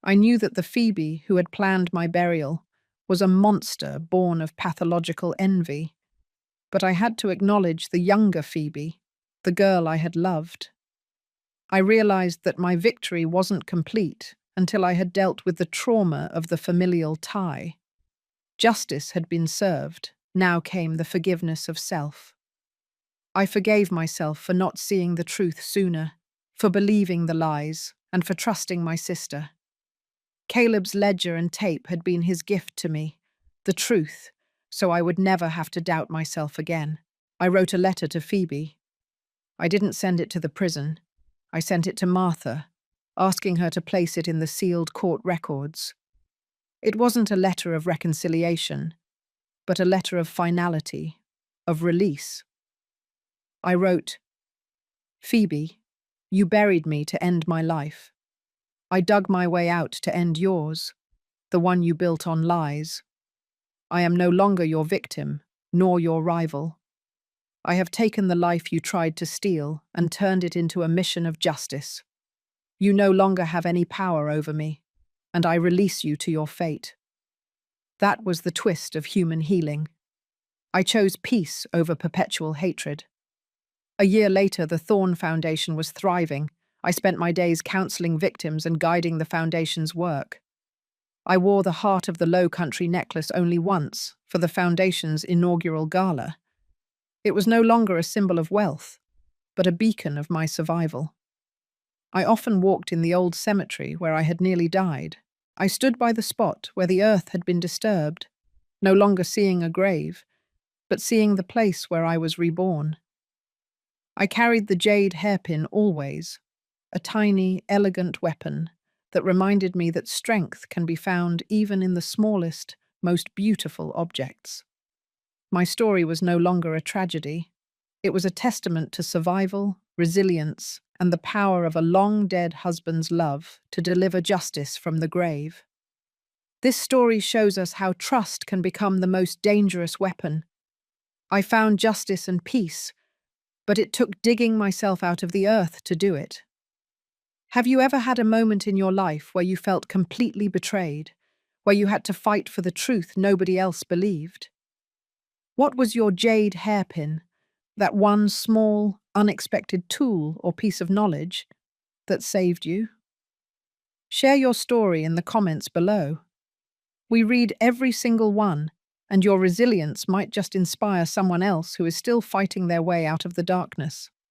I knew that the Phoebe who had planned my burial was a monster born of pathological envy, but I had to acknowledge the younger Phoebe, the girl I had loved. I realized that my victory wasn't complete until I had dealt with the trauma of the familial tie. Justice had been served, now came the forgiveness of self. I forgave myself for not seeing the truth sooner, for believing the lies, and for trusting my sister. Caleb's ledger and tape had been his gift to me, the truth, so I would never have to doubt myself again. I wrote a letter to Phoebe. I didn't send it to the prison. I sent it to Martha, asking her to place it in the sealed court records. It wasn't a letter of reconciliation, but a letter of finality, of release. I wrote, "Phoebe, you buried me to end my life. I dug my way out to end yours, the one you built on lies. I am no longer your victim, nor your rival. I have taken the life you tried to steal and turned it into a mission of justice. You no longer have any power over me, and I release you to your fate." That was the twist of human healing. I chose peace over perpetual hatred. A year later, the Thorn Foundation was thriving. I spent my days counseling victims and guiding the foundation's work. I wore the Heart of the Low Country necklace only once, for the foundation's inaugural gala. It was no longer a symbol of wealth, but a beacon of my survival. I often walked in the old cemetery where I had nearly died. I stood by the spot where the earth had been disturbed, no longer seeing a grave, but seeing the place where I was reborn. I carried the jade hairpin always, a tiny, elegant weapon that reminded me that strength can be found even in the smallest, most beautiful objects. My story was no longer a tragedy. It was a testament to survival, resilience, and the power of a long-dead husband's love to deliver justice from the grave. This story shows us how trust can become the most dangerous weapon. I found justice and peace, but it took digging myself out of the earth to do it. Have you ever had a moment in your life where you felt completely betrayed, where you had to fight for the truth nobody else believed? What was your jade hairpin, that one small, unexpected tool or piece of knowledge that saved you? Share your story in the comments below. We read every single one, and your resilience might just inspire someone else who is still fighting their way out of the darkness.